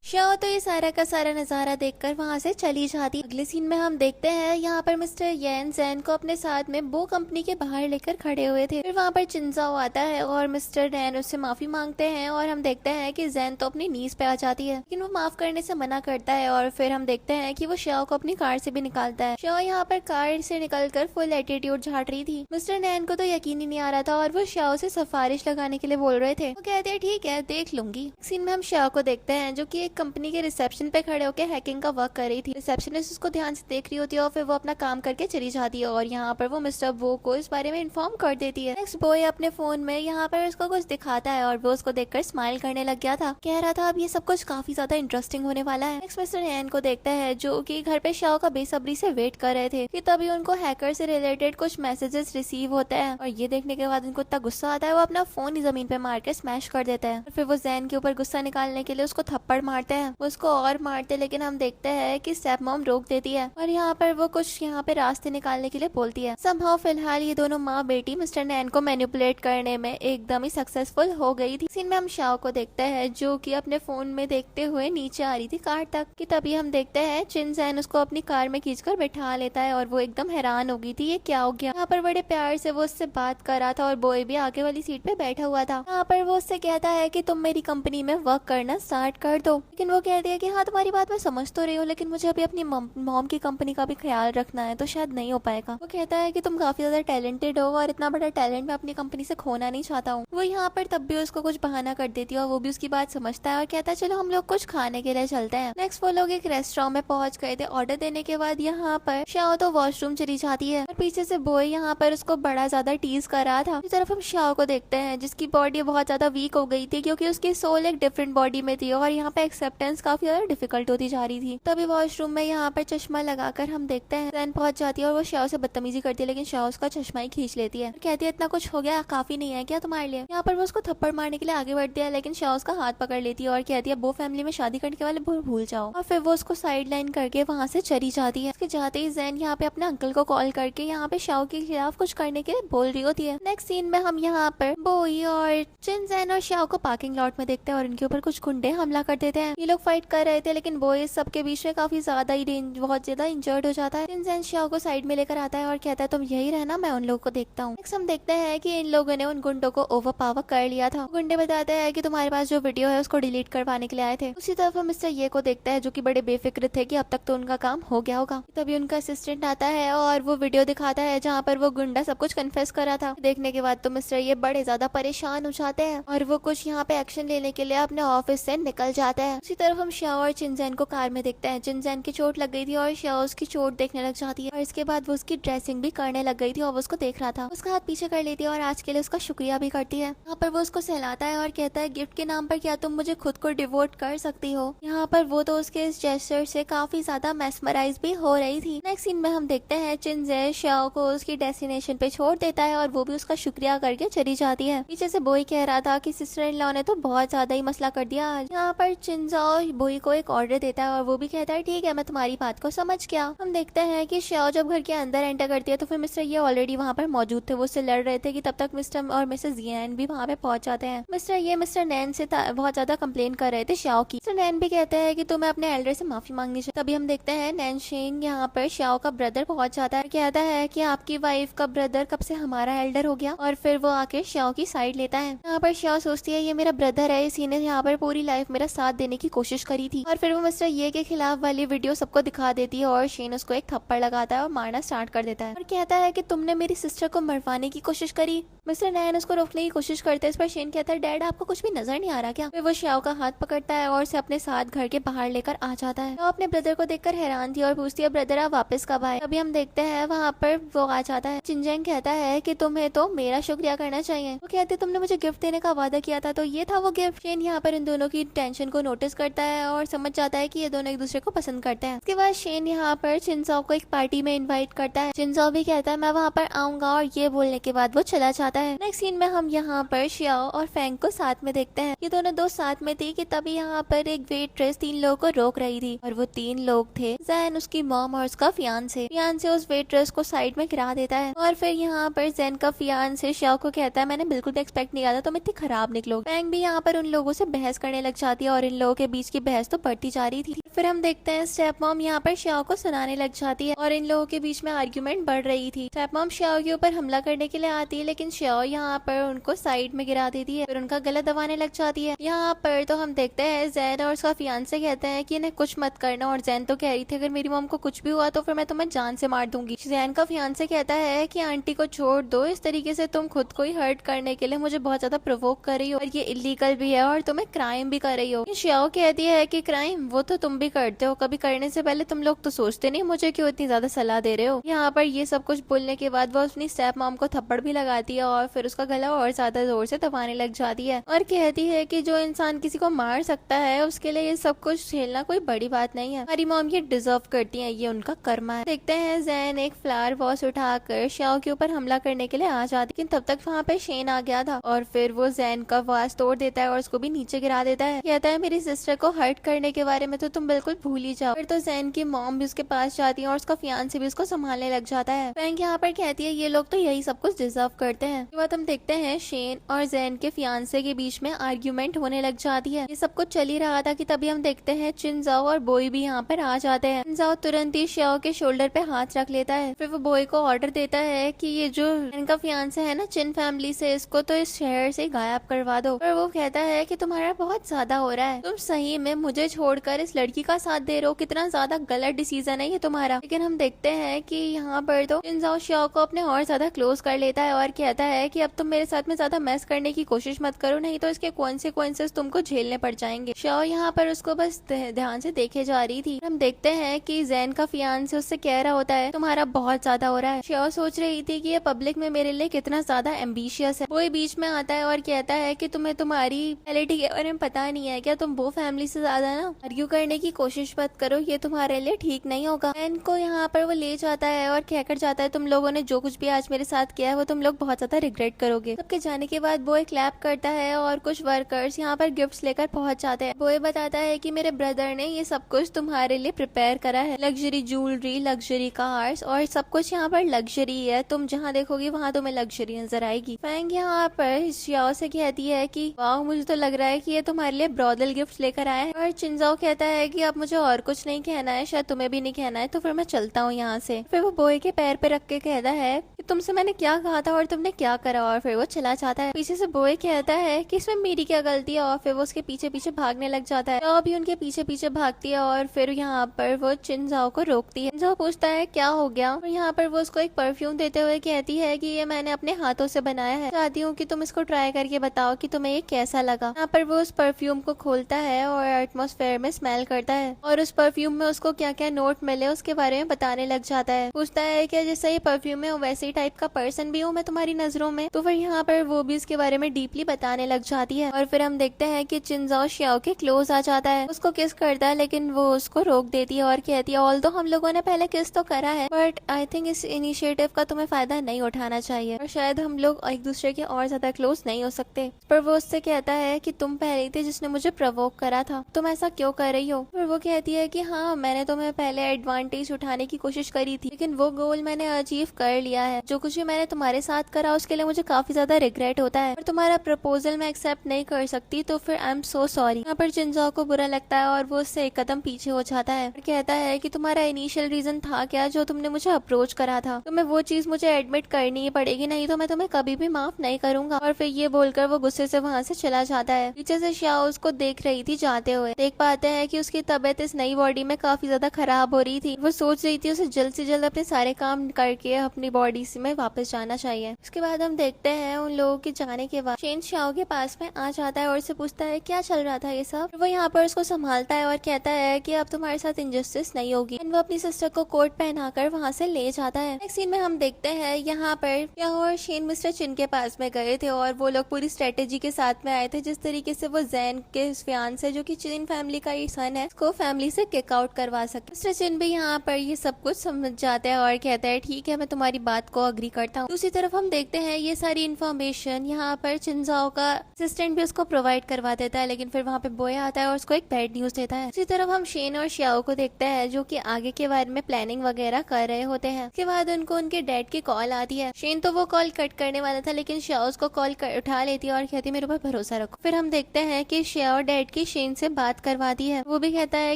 शाओ तो ये सारा का सारा नजारा देखकर वहाँ से चली जाती। अगले सीन में हम देखते हैं यहाँ पर मिस्टर येन जैन को अपने साथ में बो कंपनी के बाहर लेकर खड़े हुए थे। फिर वहाँ पर चिंजाओ आता है और मिस्टर नैन उससे माफी मांगते हैं और हम देखते हैं कि जैन तो अपनी नीज पे आ जाती है, लेकिन वो माफ करने से मना करता है। और फिर हम देखते हैं कि वो शाओ को अपनी कार से भी निकालता है। शाओ यहाँ पर कार से निकलकर फुल एटीट्यूड झाड़ रही थी। मिस्टर नैन को तो यकीन ही नहीं आ रहा था और वो शाओ से सिफारिश लगाने के लिए बोल रहे थे। वो कहते हैं ठीक है देख लूंगी। सीन में हम शाओ को देखते हैं जो कि एक कंपनी के रिसेप्शन पे खड़े होकर हैकिंग का वर्क कर रही थी। रिसेप्शनिस्ट उसको ध्यान से देख रही होती है और फिर वो अपना काम करके चली जाती है और यहाँ पर वो मिस्टर बो को इस बारे में इन्फॉर्म कर देती है। नेक्स्ट बॉय अपने फोन में यहाँ पर उसको कुछ दिखाता है और वो उसको देखकर स्माइल करने लग गया था, कह रहा था अब ये सब कुछ काफी ज्यादा इंटरेस्टिंग होने वाला है। नेक्स्ट मिस्टर नैन को देखता है जो कि घर पे शाओ का बेसब्री से वेट कर रहे थे कि तभी उनको हैकर से रिलेटेड कुछ मैसेजेस रिसीव होते हैं और ये देखने के बाद उनको इतना गुस्सा आता है वो अपना फोन ही जमीन पे मार के स्मैश कर देता है। और फिर वो जैन के ऊपर गुस्सा निकालने के लिए उसको थप्पड़ मारते हैं, वो उसको और मारते लेकिन हम देखते हैं कि स्टेप मॉम रोक देती है और यहाँ पर वो कुछ यहाँ पे रास्ते निकालने के लिए बोलती है। समहाउ फिलहाल ये दोनों माँ बेटी मिस्टर नैन को मैनिपुलेट करने में एकदम ही सक्सेसफुल हो गई थी। सीन में हम शाओ को देखते हैं जो कि अपने फोन में देखते हुए नीचे आ रही थी कार तक कि तभी हम देखते हैं चिन जैन उसको अपनी कार में खींचकर बैठा लेता है और वो एकदम हैरान हो गई थी ये क्या हो गया। यहाँ पर बड़े प्यार से वो उससे बात कर रहा था और बॉय भी आगे वाली सीट पे बैठा हुआ था। यहाँ पर वो उससे कहता है कि तुम मेरी कंपनी में वर्क करना स्टार्ट कर दो, लेकिन वो कहती है कि हाँ तुम्हारी बात मैं समझ तो रही हूँ लेकिन मुझे अभी अपनी मॉम की कंपनी का भी ख्याल रखना है तो शायद नहीं हो पाएगा। वो कहता है कि तुम काफी ज्यादा टैलेंटेड हो और इतना बड़ा टैलेंट मैं अपनी कंपनी से खोना नहीं चाहता हूँ। वो यहाँ पर तब भी उसको कुछ बहाना कर देती है और वो भी उसकी बात समझता है और कहता है चलो हम लोग कुछ खाने के लिए चलते हैं। नेक्स्ट वो लोग एक रेस्टोरेंट में पहुंच गए थे। ऑर्डर देने के बाद यहाँ पर शाओ तो वॉशरूम चली जाती है और पीछे से बॉय यहाँ पर उसको बड़ा ज्यादा टीज कर रहा था। इस तरफ हम शाओ को देखते हैं जिसकी बॉडी बहुत ज्यादा वीक हो गई थी क्योंकि उसकी सोल एक डिफरेंट बॉडी में थी और यहाँ पे एक्सेप्टेंस काफी ज्यादा डिफिकल्ट होती जा रही थी। तभी वॉशरूम में यहाँ पर चश्मा लगाकर हम देखते हैं जैन पहुंच जाती है और वो शाओ से बदतमीजी करती है लेकिन शाओ उसका चश्मा ही खींच लेती है। कहती है इतना कुछ हो गया काफी नहीं है क्या तुम्हारे लिए। यहाँ पर वो उसको थप्पड़ मारने के लिए आगे बढ़ती है लेकिन शाओ उसका हाथ पकड़ लेती है और कहती है वो फैमिली में शादी करने के वाले भूल जाओ और फिर वो उसको साइड लाइन करके वहाँ से चली जाती है। उसके जाते ही जैन यहाँ पे अपने अंकल को कॉल करके यहाँ पे शाओ के खिलाफ कुछ करने के लिए बोल रही होती है। नेक्स्ट सीन में हम यहाँ पर बोई और चिन जैन और शाओ को पार्किंग लॉट में देखते हैं और उनके ऊपर कुछ गुंडे हमला कर देते हैं। ये लोग फाइट कर रहे थे लेकिन बोई सबके बीच में काफी ज्यादा ही बहुत ज्यादा इंजर्ड हो जाता है। चिन जैन शाओ को साइड में लेकर आता है और कहता है तुम यही रहना, मैं उन लोगों को देखता हूँ। नेक्स्ट हम देखते हैं कि इन लोगों ने उन गुंडों को ओवर पावर कर लिया था। गुंडे बताते हैं कि तुम्हारे पास जो वीडियो है उसको डिलीट करवाने के लिए आए थे। उसी तरफ हम मिस्टर ये को देखते हैं जो कि बड़े बेफिक्र थे कि अब तक तो उनका काम हो गया होगा। तभी उनका असिस्टेंट आता है और वो वीडियो दिखाता है जहाँ पर वो गुंडा सब कुछ कन्फेस करा था। देखने के बाद तो मिस्टर ये बड़े ज्यादा परेशान हो जाते हैं और वो कुछ यहाँ पे एक्शन लेने के लिए अपने ऑफिस से निकल जाते हैं। उसी तरफ हम शाओ और चिनजैन को कार में देखते हैं। चिनजैन की चोट लग गई थी और शाओ उसकी चोट देखने लग जाती है और इसके बाद वो उसकी ड्रेसिंग भी करने लग गई थी और वो उसको देख रहा था। उसका हाथ पीछे कर लेती है और आज के लिए उसका शुक्रिया भी करती है। यहाँ पर वो उसको सहलाता है और कहता है गिफ्ट के नाम पर क्या तुम मुझे खुद को डिवोट कर सकती हो। यहाँ पर वो तो उसके इस जेस्चर से काफी ज्यादा मेस्मराइज भी हो रही थी। नेक्स्ट सीन में हम देखते हैं चिनजे शाओ को उसकी डेस्टिनेशन पे छोड़ देता है और वो भी उसका शुक्रिया करके चली जाती है। पीछे से बोई कह रहा था कि सिस्टर इन लॉ ने तो बहुत ज्यादा ही मसला कर दिया आज। यहाँ पर चिनजाओ बोई को एक ऑर्डर देता है और वो भी कहता है ठीक है मैं तुम्हारी बात को समझ गया। हम देखते हैं कि शाओ जब घर के अंदर एंटर करती है तो फिर मिस्टर ये ऑलरेडी वहाँ पर मौजूद थे। वो उससे लड़ रहे थे कि तब तक मिस्टर और मिसेस जियान भी वहाँ पे पहुंच जाते हैं। मिस्टर नैन से बहुत ज्यादा कंप्लेन कर रहे थे शाओ की। मिस्टर नैन भी कहते हैं कि तुम्हें अपने एल्डर से माफी मांगनी चाहिए। तभी हम देखते हैं नैन शेंग यहाँ पर शाओ का ब्रदर पहुंच जाता है, कहता है कि आपकी वाइफ का ब्रदर कब से हमारा एल्डर हो गया और फिर वो आके शाओ की साइड लेता है। यहाँ पर शाओ सोचती है ये मेरा ब्रदर है, इसी ने यहाँ पर पूरी लाइफ मेरा साथ साथ देने की कोशिश करी थी। और फिर वो मिस्टर ये के खिलाफ वाली वीडियो सबको दिखा देती है और शेन उसको एक थप्पड़ लगाता है और मारना स्टार्ट कर देता है और कहता है कि तुमने मेरी सिस्टर को मरवाने की कोशिश करी। मिस्टर नैन उसको रोकने की कोशिश करते हैं। इस पर शेन कहता है डैड आपको कुछ भी नजर नहीं आ रहा क्या। फिर वो श्याओ का हाथ पकड़ता है और उसे अपने साथ घर के बाहर लेकर आ जाता है। वो अपने ब्रदर को देखकर हैरान थी और पूछती है ब्रदर आप वापस कब आए। अभी हम देखते हैं वहाँ पर वो आ जाता है। चिंजैंग कहता है कि तुम्हें तो मेरा शुक्रिया करना चाहिए। वो कहते तुमने मुझे गिफ्ट देने का वादा किया था तो ये था वो गिफ्ट। शेन यहाँ पर इन दोनों की टेंशन को नोटिस करता है और समझ जाता है कि ये दोनों एक दूसरे को पसंद करते हैं। उसके बाद शेन यहाँ पर चिंजाओ को एक पार्टी में इन्वाइट करता है। चिंजाओ भी कहता है मैं वहाँ पर आऊंगा और ये बोलने के बाद वो चला जाता है। नेक्स्ट सीन में हम यहाँ पर श्याओ और फैंग को साथ में देखते हैं। ये दोनों दोस्त साथ में थी कि तभी यहाँ पर एक वेट्रेस 3 लोगों को रोक रही थी और वो 3 लोग थे जैन, उसकी मॉम और उसका फियांसे। फियांसे उस वेट्रेस को साइड में गिरा देता है और फिर यहाँ पर जैन का फियांसे श्याओ को कहता है मैंने बिल्कुल भी एक्सपेक्ट नहीं किया था तुम इतनी खराब निकलो। फैंग भी यहाँ पर उन लोगों से बहस करने लग जाती है और इन लोगों के बीच की बहस तो बढ़ती जा रही थी। फिर हम देखते हैं स्टेप मॉम यहाँ पर श्याओ को सुनाने लग जाती है और इन लोगों के बीच में आर्ग्यूमेंट बढ़ रही थी। स्टेप मॉम श्याओ के ऊपर हमला करने के लिए आती है लेकिन श्याओ यहाँ पर उनको साइड में गिरा देती है, फिर उनका गला दबाने लग जाती है। यहाँ पर तो हम देखते हैं जैन और उसका फियांसे कहते हैं कि इन्हें कुछ मत करना और जैन तो कह रही थी अगर मेरी मॉम को कुछ भी हुआ तो फिर मैं तुम्हें जान से मार दूंगी। जैन का फियांसे कहता है कि आंटी को छोड़ दो, इस तरीके से तुम खुद को ही हर्ट करने के लिए मुझे बहुत ज्यादा प्रोवोक कर रही हो और ये इलीगल भी है और तुम्हें क्राइम भी कर रही हो। श्याओ कहती है कि क्राइम वो तो तुम भी करते हो, कभी करने से पहले तुम लोग तो सोचते नहीं मुझे क्यों इतनी ज्यादा सलाह दे रहे हो। यहाँ पर ये सब कुछ बोलने के बाद वो अपनी स्टेप मॉम को थप्पड़ भी लगाती है और फिर उसका गला और ज्यादा जोर से दबाने लग जाती है और कहती है कि जो इंसान किसी को मार सकता है उसके लिए ये सब कुछ झेलना कोई बड़ी बात नहीं है, हमारी मॉम ये डिजर्व करती है, ये उनका कर्मा है। देखते हैं जैन एक फ्लावर वॉस उठाकर श्याओ के ऊपर हमला करने के लिए आ जाती, लेकिन तब तक वहाँ पे शेन आ गया था और फिर वो जैन का वास तोड़ देता है और उसको भी नीचे गिरा देता है। कहता है मेरी सिस्टर को हर्ट करने के बारे में तो तुम बिल्कुल भूल ही जाओ। फिर तो जैन की मॉम भी उसके पास जाती है और उसका फियांसे भी उसको संभालने लग जाता है। फैंग यहाँ पर कहती है ये लोग तो यही सब कुछ डिजर्व करते हैं। ये बात हम देखते हैं शेन और जैन के फियांसे के बीच में आर्ग्यूमेंट होने लग जाती है। ये सब कुछ चल ही रहा था कि तभी हम देखते हैं चिंजाओ और बोई भी यहाँ पर आ जाते हैं। चिंजाओ तुरंत ही श्याओ के शोल्डर पे हाथ रख लेता है। फिर वो बोई को ऑर्डर देता है कि ये जो इनका फियांसे है ना चिन फैमिली से, इसको तो इस शहर से गायब करवा दो। पर वो कहता है कि तुम्हारा बहुत ज्यादा हो रहा है, तुम सही में मुझे छोड़कर इस लड़की का साथ दे रहे हो, कितना ज्यादा गलत डिसीजन है ये तुम्हारा। लेकिन हम देखते हैं कि यहाँ पर तो चिंजाओ श्याओ को अपने और ज्यादा क्लोज कर लेता है और कहता है कि अब तुम मेरे साथ में ज्यादा मैस करने की कोशिश मत करो, नहीं तो इसके कॉन्सिक्वेंसेस तुमको झेलने पड़ जाएंगे। श्याओ यहाँ पर उसको बस ध्यान से देखे जा रही थी। हम देखते हैं कि जैन का फियांसे उससे कह रहा होता है तुम्हारा बहुत ज्यादा हो रहा है। श्याओ सोच रही थी कि ये पब्लिक में मेरे लिए कितना ज्यादा एम्बिशियस है। वो बीच में आता है और कहता है कि तुम्हें तुम्हारी रियलिटी के बारे में पता नहीं है क्या, तुम वो फैमिली से ज्यादा ना आर्ग्यू करने की कोशिश मत करो, ये तुम्हारे लिए ठीक नहीं होगा। जैन को यहाँ पर वो ले जाता है और कहकर जाता है तुम लोगों ने जो कुछ भी आज मेरे साथ किया है वो तुम लोग बहुत ज्यादा रिग्रेट करोगे। सबके जाने के बाद वो एक क्लैप करता है और कुछ वर्कर्स यहाँ पर गिफ्ट्स लेकर पहुंच जाते हैं। वो बताता है कि मेरे ब्रदर ने ये सब कुछ तुम्हारे लिए प्रिपेयर करा है, लग्जरी ज्वेलरी, लग्जरी कार्स और सब कुछ यहाँ पर लग्जरी है, तुम जहाँ देखोगी वहाँ तुम्हें लग्जरी नजर आएगी। फैंग यहाँ पर श्याओ से कहती है कि वाह मुझे तो लग रहा है कि ये तुम्हारे लिए ब्रॉडल गिफ्ट लेकर आए हैं। और चिंजाओ कहता है कि अब मुझे और कुछ नहीं कहना है, शायद तुम्हें भी नहीं कहना है, तो फिर मैं चलता हूँ यहाँ से। फिर वो बोए के पैर पे रख के कहता है कि तुमसे मैंने क्या कहा था और तुमने क्या करा, और फिर वो चला जाता है। पीछे से बोए कहता है कि इसमें मेरी क्या गलती है और फिर वो उसके पीछे पीछे भागने लग जाता है। तो भी उनके पीछे पीछे भागती है और फिर यहाँ पर वो चिंजाओ को रोकती है। चिंजाओ पूछता है क्या हो गया, और यहाँ पर वो उसको एक परफ्यूम देते हुए कहती है कि ये मैंने अपने हाथों से बनाया है, चाहती हूँ कि तुम इसको ट्राई करके बताओ कि तुम्हें ये कैसा लगा। यहाँ पर वो उस परफ्यूम को खोलता है और एटमॉस्फेयर में स्मेल करता है और उस परफ्यूम में उसको क्या क्या नोट मिले उसके बारे में बताने लग जाता है। पूछता है कि जैसा ये परफ्यूम है वैसे ही टाइप का पर्सन भी हूँ मैं तुम्हारी नजरों में। तो फिर यहाँ पर वो भी इसके बारे में डीपली बताने लग जाती है और फिर हम देखते हैं कि चिंजाओ श्याओ के क्लोज आ जाता है, उसको किस करता है लेकिन वो उसको रोक देती है और कहती है ऑल्दो हम लोगों ने पहले किस तो करा है बट आई थिंक इस इनिशिएटिव का तुम्हें फायदा नहीं उठाना चाहिए और शायद हम लोग एक दूसरे के और ज्यादा क्लोज नहीं हो सकते। पर वो उससे कहता है कि तुम पहले थी जिसने मुझे प्रवोक करा था, तुम ऐसा क्यों कर रही हो। फिर वो कहती है कि हाँ मैंने तुम्हें पहले एडवांटेज उठाने की कोशिश करी थी लेकिन वो गोल मैंने अचीव कर लिया है, है, जो कुछ भी मैंने तुम्हारे साथ करा उसके लिए मुझे काफी ज्यादा रिग्रेट होता है और तुम्हारा प्रपोजल मैं एक्सेप्ट नहीं कर सकती, तो फिर आई एम सो सॉरी। यहाँ पर जिनजो को बुरा लगता है और वो उससे एक कदम पीछे हो जाता है और कहता है कि तुम्हारा इनिशियल रीजन था क्या जो तुमने मुझे अप्रोच करा था, तुम्हें वो चीज मुझे एडमिट करनी ही पड़ेगी, नहीं तो मैं तुम्हें कभी भी माफ नहीं करूंगा। और फिर ये बोलकर वो गुस्से से वहाँ से चला जाता है। पीछे से श्याओ उसको देख रही थी जाते हुए, देख पाते हैं कि उसकी तबीयत इस नई बॉडी में काफी ज्यादा खराब हो रही थी। वो सोच रही थी उसे जल्द से जल्द अपने सारे काम करके अपनी बॉडी में वापस जाना चाहिए। उसके बाद हम देखते हैं उन लोगों के जाने के बाद शेन श्याओ के पास में आ जाता है और उससे पूछता है क्या चल रहा था ये सब। वो यहाँ पर उसको संभालता है और कहता है कि अब तुम्हारे साथ इंजस्टिस नहीं होगी। वो अपनी सिस्टर को कोट पहनाकर वहाँ से ले जाता है। नेक्स्ट सीन में हम देखते हैं यहाँ पर श्याओ और शेन मिस्टर चिन के पास में गए थे और वो लोग पूरी स्ट्रेटेजी के साथ में आए थे, जिस तरीके से वो जैन के फियांसे जो कि चिन फैमिली का ही सन है उसको फैमिली से किक आउट करवा सके। मिस्टर चिन भी यहाँ पर ये सब कुछ समझ जाता है और कहता है ठीक है मैं तुम्हारी बात को अग्री करता हूँ। दूसरी तरफ हम देखते हैं ये सारी इन्फॉर्मेशन यहाँ पर चिनजाओ का असिस्टेंट भी उसको प्रोवाइड करवा देता है, लेकिन फिर वहाँ पे बोया आता है और उसको एक बैड न्यूज देता है। दूसरी तरफ हम शेन और श्याओ को देखते हैं जो कि आगे के बारे में प्लानिंग वगैरह कर रहे होते हैं। उसके बाद उनको उनके डैड की कॉल आती है। शेन तो वो कॉल कट करने वाला था, लेकिन श्याओ उसको कॉल उठा लेती है और कहती है मेरे ऊपर भरोसा रखो। फिर हम देखते हैं कि श्याओ डैड की शेन से बात करवाती है। वो भी कहता है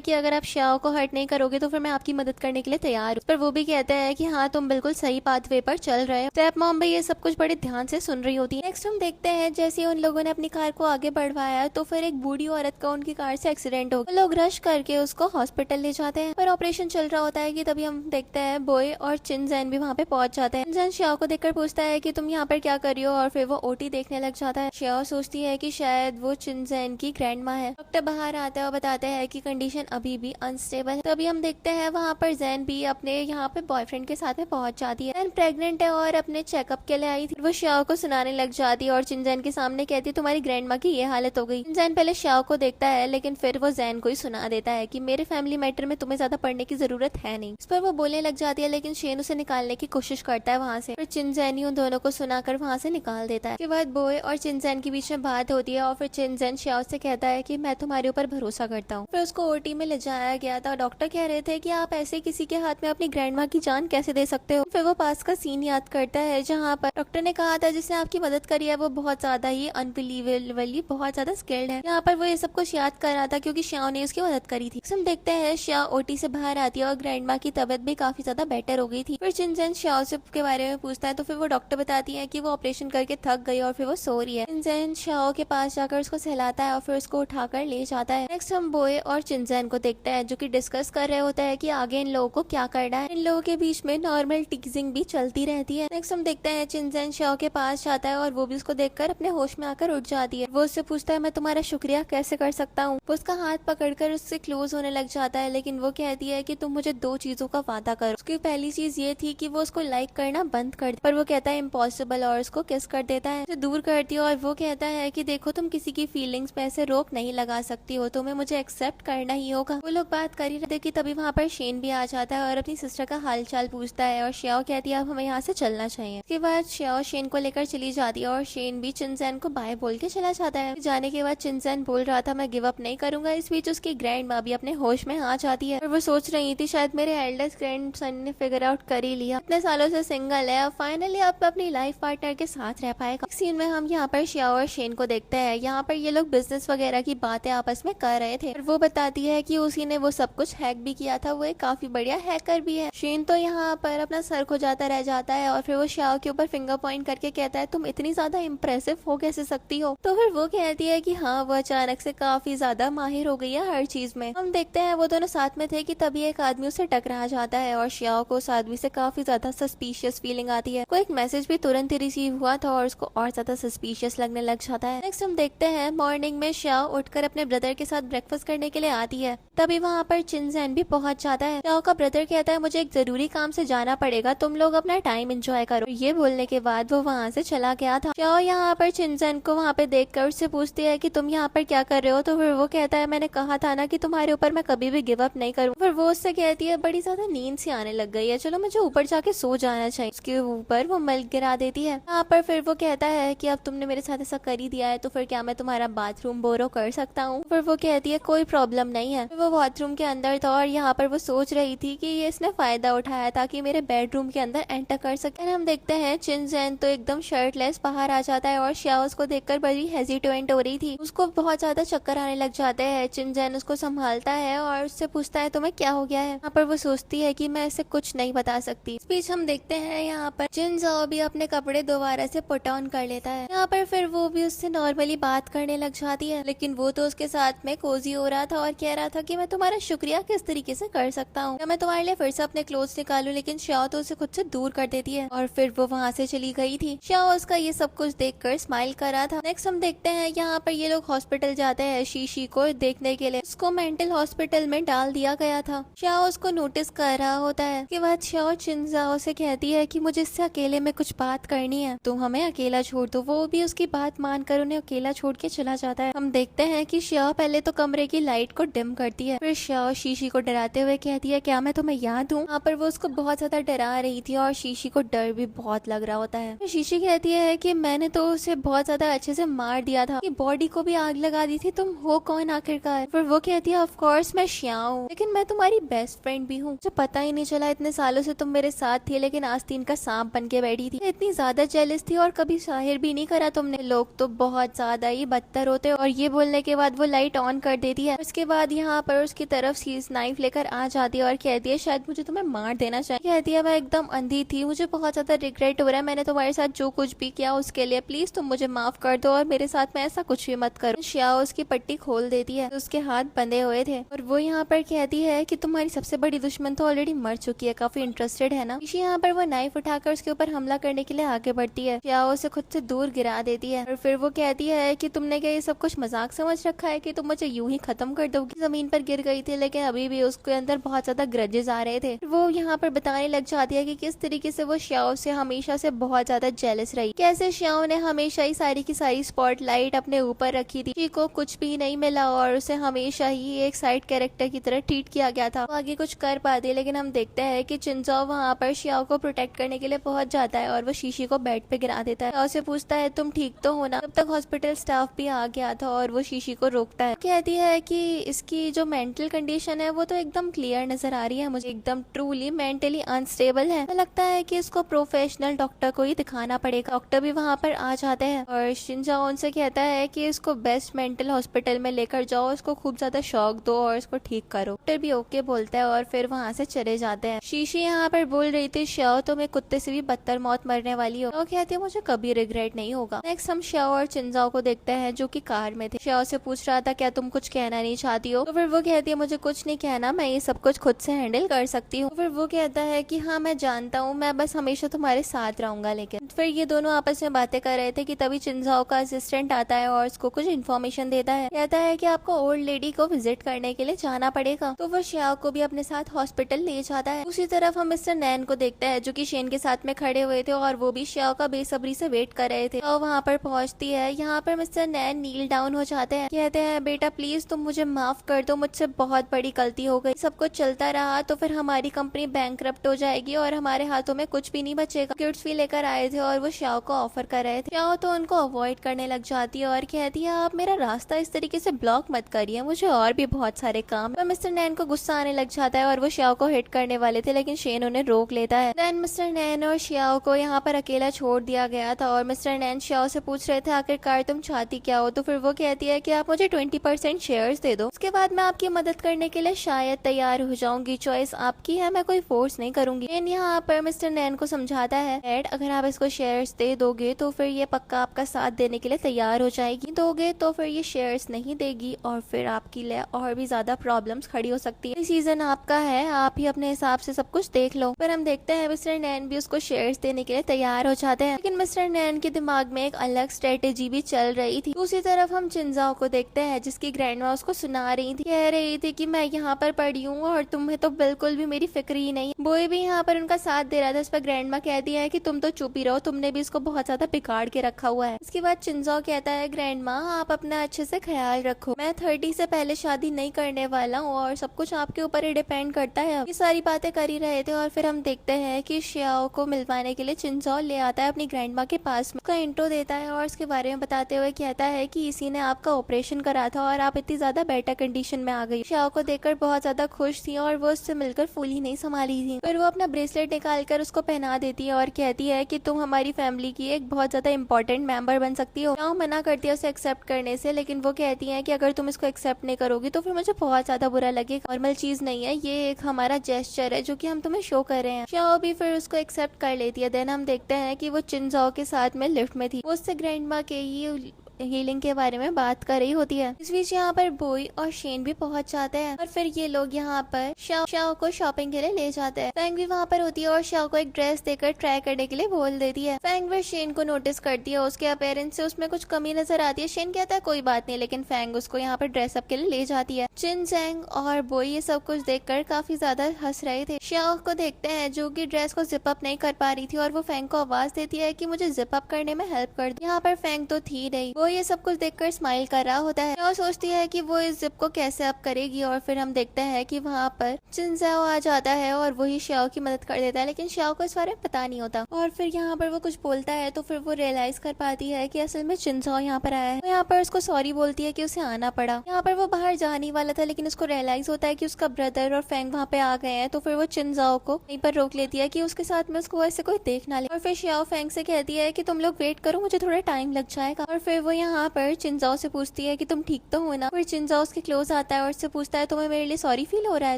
कि अगर आप श्याओ को हर्ट नहीं करोगे तो फिर मैं आपकी मदद करने के लिए तैयार हूँ। पर वो भी कहता है कि हाँ तुम बिल्कुल सही पाथवे पर चल रहे हो। स्टेप मॉम भी ये सब कुछ बड़े ध्यान से सुन रही होती है। नेक्स्ट हम देखते हैं जैसे उन लोगों ने अपनी कार को आगे बढ़वाया तो फिर एक बूढ़ी औरत का उनकी कार से एक्सीडेंट हो गया। लोग रश करके उसको हॉस्पिटल ले जाते हैं, पर ऑपरेशन चल रहा होता है कि तभी हम देखते हैं बॉय और चिनजैन भी वहाँ पे पहुंच जाते हैं। चिनजैन श्याओ को देखकर पूछता है कि तुम यहाँ पर क्या कर रही हो और फिर वो ओटी देखने लग जाता है। श्याओ सोचती है कि शायद वो चिनजैन की ग्रैंड माँ है। डॉक्टर बाहर आता है और बताते हैं कि कंडीशन अभी भी अनस्टेबल है। तभी हम देखते हैं वहाँ पर जैन भी अपने यहाँ पे बॉयफ्रेंड के साथ में पहुंच जाती है। प्रेग्नेंट है और अपने चेकअप के लिए आई थी। वो श्याओ को सुनाने लग जाती है और चिनजैन के सामने कहती है तुम्हारी ग्रैंड माँ की ये हालत हो गई। चिनजैन पहले श्याओ को देखता है, लेकिन फिर वो जैन को ही सुना देता है कि मेरे फैमिली मैटर में तुम्हें ज्यादा पढ़ने की जरूरत है नहीं। इस पर वो बोलने लग जाती है, लेकिन शेन उसे निकालने की कोशिश करता है वहाँ से। फिर चिनजैन ही उन दोनों को सुनाकर वहाँ से निकाल देता है। उसके बाद बॉय और चिनजैन के बीच में बात होती है और फिर चिनजैन श्याओ से कहता है कि मैं तुम्हारे ऊपर भरोसा करता हूँ। फिर उसको ओटी में ले जाया गया था। डॉक्टर कह रहे थे कि आप ऐसे किसी के हाथ में अपनी ग्रैंड माँ की जान कैसे दे सकते हो। फिर वो पास का सीन याद करता है जहाँ पर डॉक्टर ने कहा था जिसने आपकी मदद करी है वो बहुत ज्यादा ही अनबिलीवेबली बहुत ज्यादा स्किल्ड है। यहाँ पर वो ये सब कुछ याद कर रहा था क्योंकि श्याओ ने उसकी मदद करी थी। हम देखते हैं श्याओ ओटी से बाहर आती है और ग्रैंड माँ की तबियत भी काफी ज्यादा बेटर हो गई थी। फिर चिनजैन श्याओ से के बारे में पूछता है तो फिर वो डॉक्टर बताती है कि वो ऑपरेशन करके थक गई और फिर वो सो रही है। चिनजैन श्याओ के पास जाकर उसको सहलाता है और फिर उसको उठाकर ले जाता है। नेक्स्ट हम बॉय और चिनजैन को देखते हैं जो कि डिस्कस कर रहे होते हैं कि आगे इन लोगों को क्या करना है। इन लोगों के बीच में नॉर्मल टीजिंग भी चलती रहती है। नेक्स्ट हम देखते हैं चिनजैन श्याओ के पास जाता है और वो भी उसको देखकर अपने होश में आकर उठ जाती है। वो उससे पूछता है मैं तुम्हारा शुक्रिया कैसे कर सकता हूँ। वो उसका हाथ पकड़कर उससे क्लोज होने लग जाता है, लेकिन वो कहती है कि तुम मुझे 2 चीजों का वादा करो। उसकी पहली चीज ये थी कि वो उसको लाइक करना बंद कर दे, पर वो कहता है इम्पॉसिबल और उसको किस कर देता है, उसे दूर करती है। और वो कहता है कि देखो तुम किसी की फीलिंग्स पे ऐसे रोक नहीं लगा सकती हो, तुम्हें मुझे एक्सेप्ट करना ही होगा। वो लोग बात कर ही रहे थे कि तभी वहाँ पर शेन भी आ जाता है और अपनी सिस्टर का हाल चाल पूछता है और श्याओ कहती है अब हमें यहाँ से चलना चाहिए। उसके बाद श्याओ शेन को लेकर चली जाती है और शेन भी चिनजैन को बाय बोल के चला जाता है। जाने के बाद चिनजैन बोल रहा था मैं गिव अप नहीं करूंगा। इस बीच उसकी ग्रैंड माँ भी अपने होश में आ जाती है और वो सोच रही थी शायद मेरे एल्डेस्ट ग्रैंड सन ने फिगर आउट कर ही लिया, इतने सालों से सिंगल है, अब फाइनली अब अपनी लाइफ पार्टनर के साथ रह पाएगा। सीन में हम यहाँ पर श्याओ और शेन को देखते हैं। यहाँ पर ये लोग बिजनेस वगैरह की बातें आपस में कर रहे थे और वो बताती है कि उसी ने वो सब कुछ हैक भी किया था, वो एक काफी बढ़िया हैकर भी है। शेन तो यहाँ पर अपना सर खुजाता रह जाता है और फिर वो श्याओ के ऊपर फिंगर पॉइंट करके कहता है तुम इतनी ज्यादा इम्प्रेसिव हो कैसे सकती हो। तो फिर वो कहती है कि हाँ वो अचानक से काफी ज्यादा माहिर हो गई है हर चीज में। हम देखते हैं वो दोनों साथ में थे कि तभी एक आदमी उसे टकरा जाता है और श्याओ को उस आदमी से काफी ज्यादा सस्पिशियस फीलिंग आती है। कोई एक मैसेज भी तुरंत ही रिसीव हुआ था और उसको और ज्यादा सस्पिशियस लगने लग जाता है। नेक्स्ट हम देखते हैं मॉर्निंग में श्याओ उठकर अपने ब्रदर के साथ ब्रेकफास्ट करने के लिए आती है। तभी वहाँ पर चिनजैन भी पहुंच जाता है। श्याओ का ब्रदर कहता है मुझे एक जरूरी काम से जाना पड़ेगा, तुम लोग अपना टाइम एंजॉय करो। ये बोलने के बाद वो वहाँ से चला गया था। श्याओ यहाँ पर चिनजैन को वहाँ पे देखकर उससे पूछती है कि तुम यहाँ पर क्या कर रहे हो। तो फिर वो कहता है मैंने कहा था ना कि तुम्हारे ऊपर मैं कभी भी गिव अप नहीं करूँ। फिर वो उससे कहती है बड़ी ज्यादा नींद सी आने लग गई है, चलो मुझे ऊपर जाके सो जाना चाहिए। उसके ऊपर वो मल गिरा देती है। यहाँ पर फिर वो कहता है कि अब तुमने मेरे साथ ऐसा कर ही दिया है तो फिर क्या मैं तुम्हारा बाथरूम बोरो कर सकता हूँ। फिर वो कहती है कोई प्रॉब्लम नहीं है। फिर वो बाथरूम के अंदर था और यहाँ पर वो सोच रही थी कि ये इसने फायदा उठाया था कि मेरे बेडरूम के अंदर एंटर तक कर सके। हम देखते हैं चिनजैन तो एकदम शर्टलेस बाहर आ जाता है और श्याओ उसको देखकर बड़ी हेजिटेंट हो रही थी। उसको बहुत ज्यादा चक्कर आने लग जाते हैं। चिनजैन उसको संभालता है और उससे पूछता है तुम्हें क्या हो गया है। यहाँ पर वो सोचती है कि मैं इसे कुछ नहीं बता सकती। इस बीच हम देखते हैं यहाँ पर चिनजाओ भी अपने कपड़े दोबारा से पुट ऑन कर लेता है। यहाँ पर फिर वो भी उससे नॉर्मली बात करने लग जाती है, लेकिन वो तो उसके साथ में कोजी हो रहा था और कह रहा था कि मैं तुम्हारा शुक्रिया किस तरीके से कर सकता हूँ, मैं तुम्हारे लिए फिर से अपने क्लोथ्स निकालूं। लेकिन श्याओ तो उसे खुद से दूर कर देती है और फिर वो वहाँ से चली गई थी। श्याओ उसका ये सब कुछ देखकर स्माइल कर रहा था। नेक्स्ट हम देखते हैं यहाँ पर ये लोग हॉस्पिटल जाते हैं शीशी को देखने के लिए। उसको मेंटल हॉस्पिटल में डाल दिया गया था। श्याओ उसको नोटिस कर रहा होता है। उसके बाद श्याओ चिनजाओ से कहती है कि मुझे इससे अकेले में कुछ बात करनी है, तुम हमें अकेला छोड़ दो। वो भी उसकी बात मानकर उन्हें अकेला छोड़ के चला जाता है। हम देखते हैं कि श्याओ पहले तो कमरे की लाइट को डिम करती है, फिर श्याओ शीशी को डराते हुए कहती है क्या मैं तुम्हें याद हूँ। यहाँ पर वो उसको बहुत ज्यादा डरा रही थी और शीशी को डर भी बहुत लग रहा होता है। शीशी कहती है कि मैंने तो उसे बहुत ज्यादा अच्छे से मार दिया था, बॉडी को भी आग लगा दी थी, तुम हो कौन आखिरकार। फिर वो कहती है ऑफ कोर्स मैं श्याओ हूँ, लेकिन मैं तुम्हारी बेस्ट फ्रेंड भी हूँ। मुझे पता ही नहीं चला इतने सालों से तुम मेरे साथ थी, लेकिन आस्तीन का सांप बन के बैठी थी। इतनी ज्यादा जेलस थी और कभी जाहिर भी नहीं करा तुमने। लोग तो बहुत ज्यादा ही बदतर होते। और ये बोलने के बाद वो लाइट ऑन कर देती है। उसके बाद यहाँ पर उसकी तरफ सीज नाइफ लेकर आ जाती है और कहती है शायद मुझे तुम्हें मार देना चाहिए। कहती है मैं एकदम अंधी थी, मुझे बहुत ज्यादा रिग्रेट हो रहा है, मैंने तुम्हारे साथ जो कुछ भी किया उसके लिए प्लीज तुम मुझे माफ कर दो और मेरे साथ में ऐसा कुछ भी मत करो। श्याओ उसकी पट्टी खोल देती है, उसके हाथ बंधे हुए थे और वो यहाँ पर कहती है कि तुम्हारी सबसे बड़ी दुश्मन तो ऑलरेडी मर चुकी है, काफी इंटरेस्टेड है ना। ऋषि यहाँ पर वो नाइफ उठाकर उसके ऊपर हमला करने के लिए आगे बढ़ती है। श्याओ उसे खुद से दूर गिरा देती है और फिर वो कहती है कि तुमने क्या ये सब कुछ मजाक समझ रखा है कि तुम मुझे यूं ही खत्म कर दोगी। जमीन पर गिर गई थी, लेकिन अभी भी उसके अंदर बहुत ज्यादा ग्रजेस आ रहे थे। वो यहाँ पर बताने लग जाती है कि किस तरीके से वो श्याओ से हमेशा से बहुत ज्यादा जेलस रही, कैसे श्याओ ने हमेशा ही सारी की सारी स्पॉटलाइट अपने ऊपर रखी थी, को कुछ भी नहीं मिला और उसे हमेशा ही एक साइड कैरेक्टर की तरह ट्रीट किया गया था। वो आगे कुछ कर पाती, लेकिन हम देखते हैं कि चिनजाओ वहाँ पर श्याओ को प्रोटेक्ट करने के लिए पहुंच जाता है और वो शीशी को बेड पे गिरा देता है। श्याओ से पूछता है तुम ठीक तो हो ना। तब तक हॉस्पिटल स्टाफ भी आ गया था और वो शीशी को रोकता है। कहती है कि इसकी जो मेंटल कंडीशन है वो तो एकदम क्लियर नजर आ रही है मुझे, एकदम ट्रूली मेंटली अनस्टेबल है। लगता है कि इसको प्रोफेशनल डॉक्टर को ही दिखाना पड़ेगा। डॉक्टर भी वहाँ पर आ जाते हैं और चिनजाओ उनसे कहता है कि इसको बेस्ट मेंटल हॉस्पिटल में लेकर जाओ, इसको खूब ज्यादा शॉक दो और इसको ठीक करो। डॉक्टर भी ओके बोलता है और फिर वहाँ से चले जाते हैं। शीशी यहाँ पर बोल रही थी श्याओ तुम्हें कुत्ते से भी बदतर मौत मरने वाली हो। वो कहती है मुझे कभी रिग्रेट नहीं होगा। नेक्स्ट हम श्याओ और चिनजाओ को देखते हैं जो कि कार में थे। श्याओ से पूछ रहा था क्या तुम कुछ कहना नहीं चाहती हो। तो फिर वो कहती है मुझे कुछ नहीं कहना, मैं ये सब कुछ खुद से हैंडल कर सकती हूँ। फिर वो कहता है कि हाँ मैं जानता हूँ, मैं बस हमेशा तुम्हारे साथ रहूंगा। लेकिन फिर ये दोनों आपस में बातें कर रहे थे कि तभी चिनजाओ का असिस्टेंट आता है और उसको कुछ इन्फॉर्मेशन देता है। कहता है कि आपको ओल्ड लेडी को विजिट करने के लिए जाना पड़ेगा। तो वो श्याओ को भी अपने साथ हॉस्पिटल ले जाता है। उसी तरफ हम मिस्टर नैन को देखते हैं जो कि शेन के साथ में खड़े हुए थे और वो भी श्याओ का बेसब्री से वेट कर रहे थे। और वहाँ पर पहुँचती है। यहाँ पर मिस्टर नैन नील डाउन हो जाते हैं। कहते हैं बेटा प्लीज तुम मुझे माफ कर दो, मुझसे बहुत बड़ी गलती हो गई। सब कुछ चलता रहा तो फिर हमारी कंपनी बैंकरप्ट हो जाएगी और हमारे हाथों में कुछ भी नहीं बचेगा। गिफ्ट्स भी लेकर आए थे और वो श्याओ को ऑफर कर रहे थे। श्याओ तो उनको अवॉइड करने लग जाती है और कहती है आप मेरा रास्ता इस तरीके से ब्लॉक मत करिए, मुझे और भी बहुत सारे काम। तो मिस्टर नैन को गुस्सा आने लग जाता है और वो श्याओ को हिट करने वाले थे, लेकिन शेन उन्हें रोक लेता है। देन मिस्टर नैन और श्याओ को यहाँ पर अकेला छोड़ दिया गया था और मिस्टर नैन श्याओ से पूछ रहे थे आखिरकार तुम चाहती क्या हो। तो फिर वो कहती है कि आप मुझे 20% शेयर्स दे दो, उसके बाद मैं आपकी मदद करने के लिए शायद तैयार हो जाऊंगी। चॉइस आपकी है, मैं कोई फोर्स नहीं करूंगी। यहाँ पर मिस्टर नैन को समझाता है डैड अगर आप इसको शेयर्स दे दोगे तो फिर ये पक्का आपका साथ देने के लिए तैयार हो जाएगी, दोगे तो फिर ये शेयर्स नहीं देगी और फिर आपके लिए और भी ज्यादा प्रॉब्लम्स खड़ी हो सकती है। सीजन आपका है, आप ही अपने हिसाब से सब कुछ देख लो। फिर हम देखते हैं मिस्टर नैन भी उसको शेयर्स देने के लिए तैयार हो जाते हैं, लेकिन मिस्टर नैन के दिमाग में एक अलग स्ट्रेटेजी भी चल रही थी। दूसरी तरफ हम चिनजाओ को देखते हैं जिसकी ग्रैंडमा उसको सुना रही थी, कह रही थी कि मैं यहाँ पर पड़ी हूँ और तुम्हें तो बिल्कुल भी मेरी फिक्र ही नहीं। बॉय भी यहाँ पर उनका साथ दे रहा था। इस पर ग्रैंडमा कहती है कि तुम तो चुप ही रहो, तुमने भी इसको बहुत ज्यादा बिगाड़ के रखा हुआ है। इसके बाद चिनजाओ कहता है ग्रैंडमा आप अपना अच्छे से ख्याल रखो, मैं 30 से पहले शादी नहीं करने वाला हूँ और सब कुछ आपके ऊपर ही डिपेंड करता है। ये सारी बातें कर ही रहे थे और फिर हम देखते हैं कि श्याओ को मिलवाने के लिए चिनजाओ ले आता है अपनी ग्रैंडमा के पास में, उसका इंट्रो देता है और उसके बारे में बताते हुए कहता है कि इसी ने आपका ऑपरेशन करा था और आप इतनी ज्यादा बेटर कंडीशन में आ गई। श्याओ को देखकर बहुत ज्यादा खुश थी और वो उससे मिलकर फूल ही नहीं संभाली थी। फिर वो अपना ब्रेसलेट निकाल कर उसको पहना देती है और कहती है कि तुम हमारी फैमिली की एक बहुत ज्यादा इंपॉर्टेंट मेंबर बन सकती हो। शाओ मना करती है उसे एक्सेप्ट करने से, लेकिन वो कहती है कि अगर तुम इसको एक्सेप्ट नहीं करोगी तो फिर मुझे बहुत ज्यादा बुरा लगेगा। नॉर्मल चीज नहीं है, ये एक हमारा जेस्चर है जो कि हम तुम्हें शो कर रहे हैं। शाओ भी फिर उसको एक्सेप्ट कर लेती है। देन हम देखते हैं कि वो चिनजाओ के साथ में लिफ्ट में थी। वो उससे ग्रैंड माँ के ही हीलिंग के बारे में बात कर रही होती है। इस बीच यहाँ पर बोई और शेन भी पहुंच जाते हैं और फिर ये लोग यहाँ पर शाओ को शॉपिंग के लिए ले जाते हैं। फैंग भी वहाँ पर होती है और शाओ को एक ड्रेस देकर ट्राई करने के लिए बोल देती है। फैंग फिर शेन को नोटिस करती है, उसके अपीयरेंस से उसमें कुछ कमी नजर आती है। शेन कहता है कोई बात नहीं, लेकिन फैंग उसको यहाँ पर ड्रेसअप के लिए ले जाती है। चिन जैंग और बोई ये सब कुछ देखकर काफी ज्यादा हंस रहे थे। शाओ को देखते हैं जो कि ड्रेस को जिप अप नहीं कर पा रही थी और वो फैंग को आवाज देती है कि मुझे जिप अप करने में हेल्प कर दो। यहाँ पर फैंग तो थी नहीं, वो ये सब कुछ देखकर स्माइल कर रहा होता है। शाओ सोचती है कि वो इस जिप को कैसे अप करेगी और फिर हम देखते हैं कि वहाँ पर चिनजाओ आ जाता है और वही शाओ की मदद कर देता है, लेकिन शाओ को इस बारे में पता नहीं होता। और फिर यहाँ पर वो कुछ बोलता है तो फिर वो रियलाइज कर पाती है कि असल में चिनजाओ यहाँ पर आया है। तो यहाँ पर उसको सॉरी बोलती है कि उसे आना पड़ा। यहाँ पर वो बाहर जाने वाला था, लेकिन उसको रियलाइज होता है कि उसका ब्रदर और फैंग वहाँ पे आ गए हैं। तो फिर वो चिनजाओ को वहीं पर रोक लेती है कि उसके साथ में उसको ऐसे कोई देख ना ले। और फिर शाओ फैंग से कहती है कि तुम लोग वेट करो, मुझे थोड़ा टाइम लग जाएगा। और फिर वो यहाँ पर चिनजाओ से पूछती है कि तुम ठीक तो हो ना। फिर चिनजाओ उसके क्लोज आता है और उससे पूछता है तुम्हें मेरे लिए सॉरी फील हो रहा है।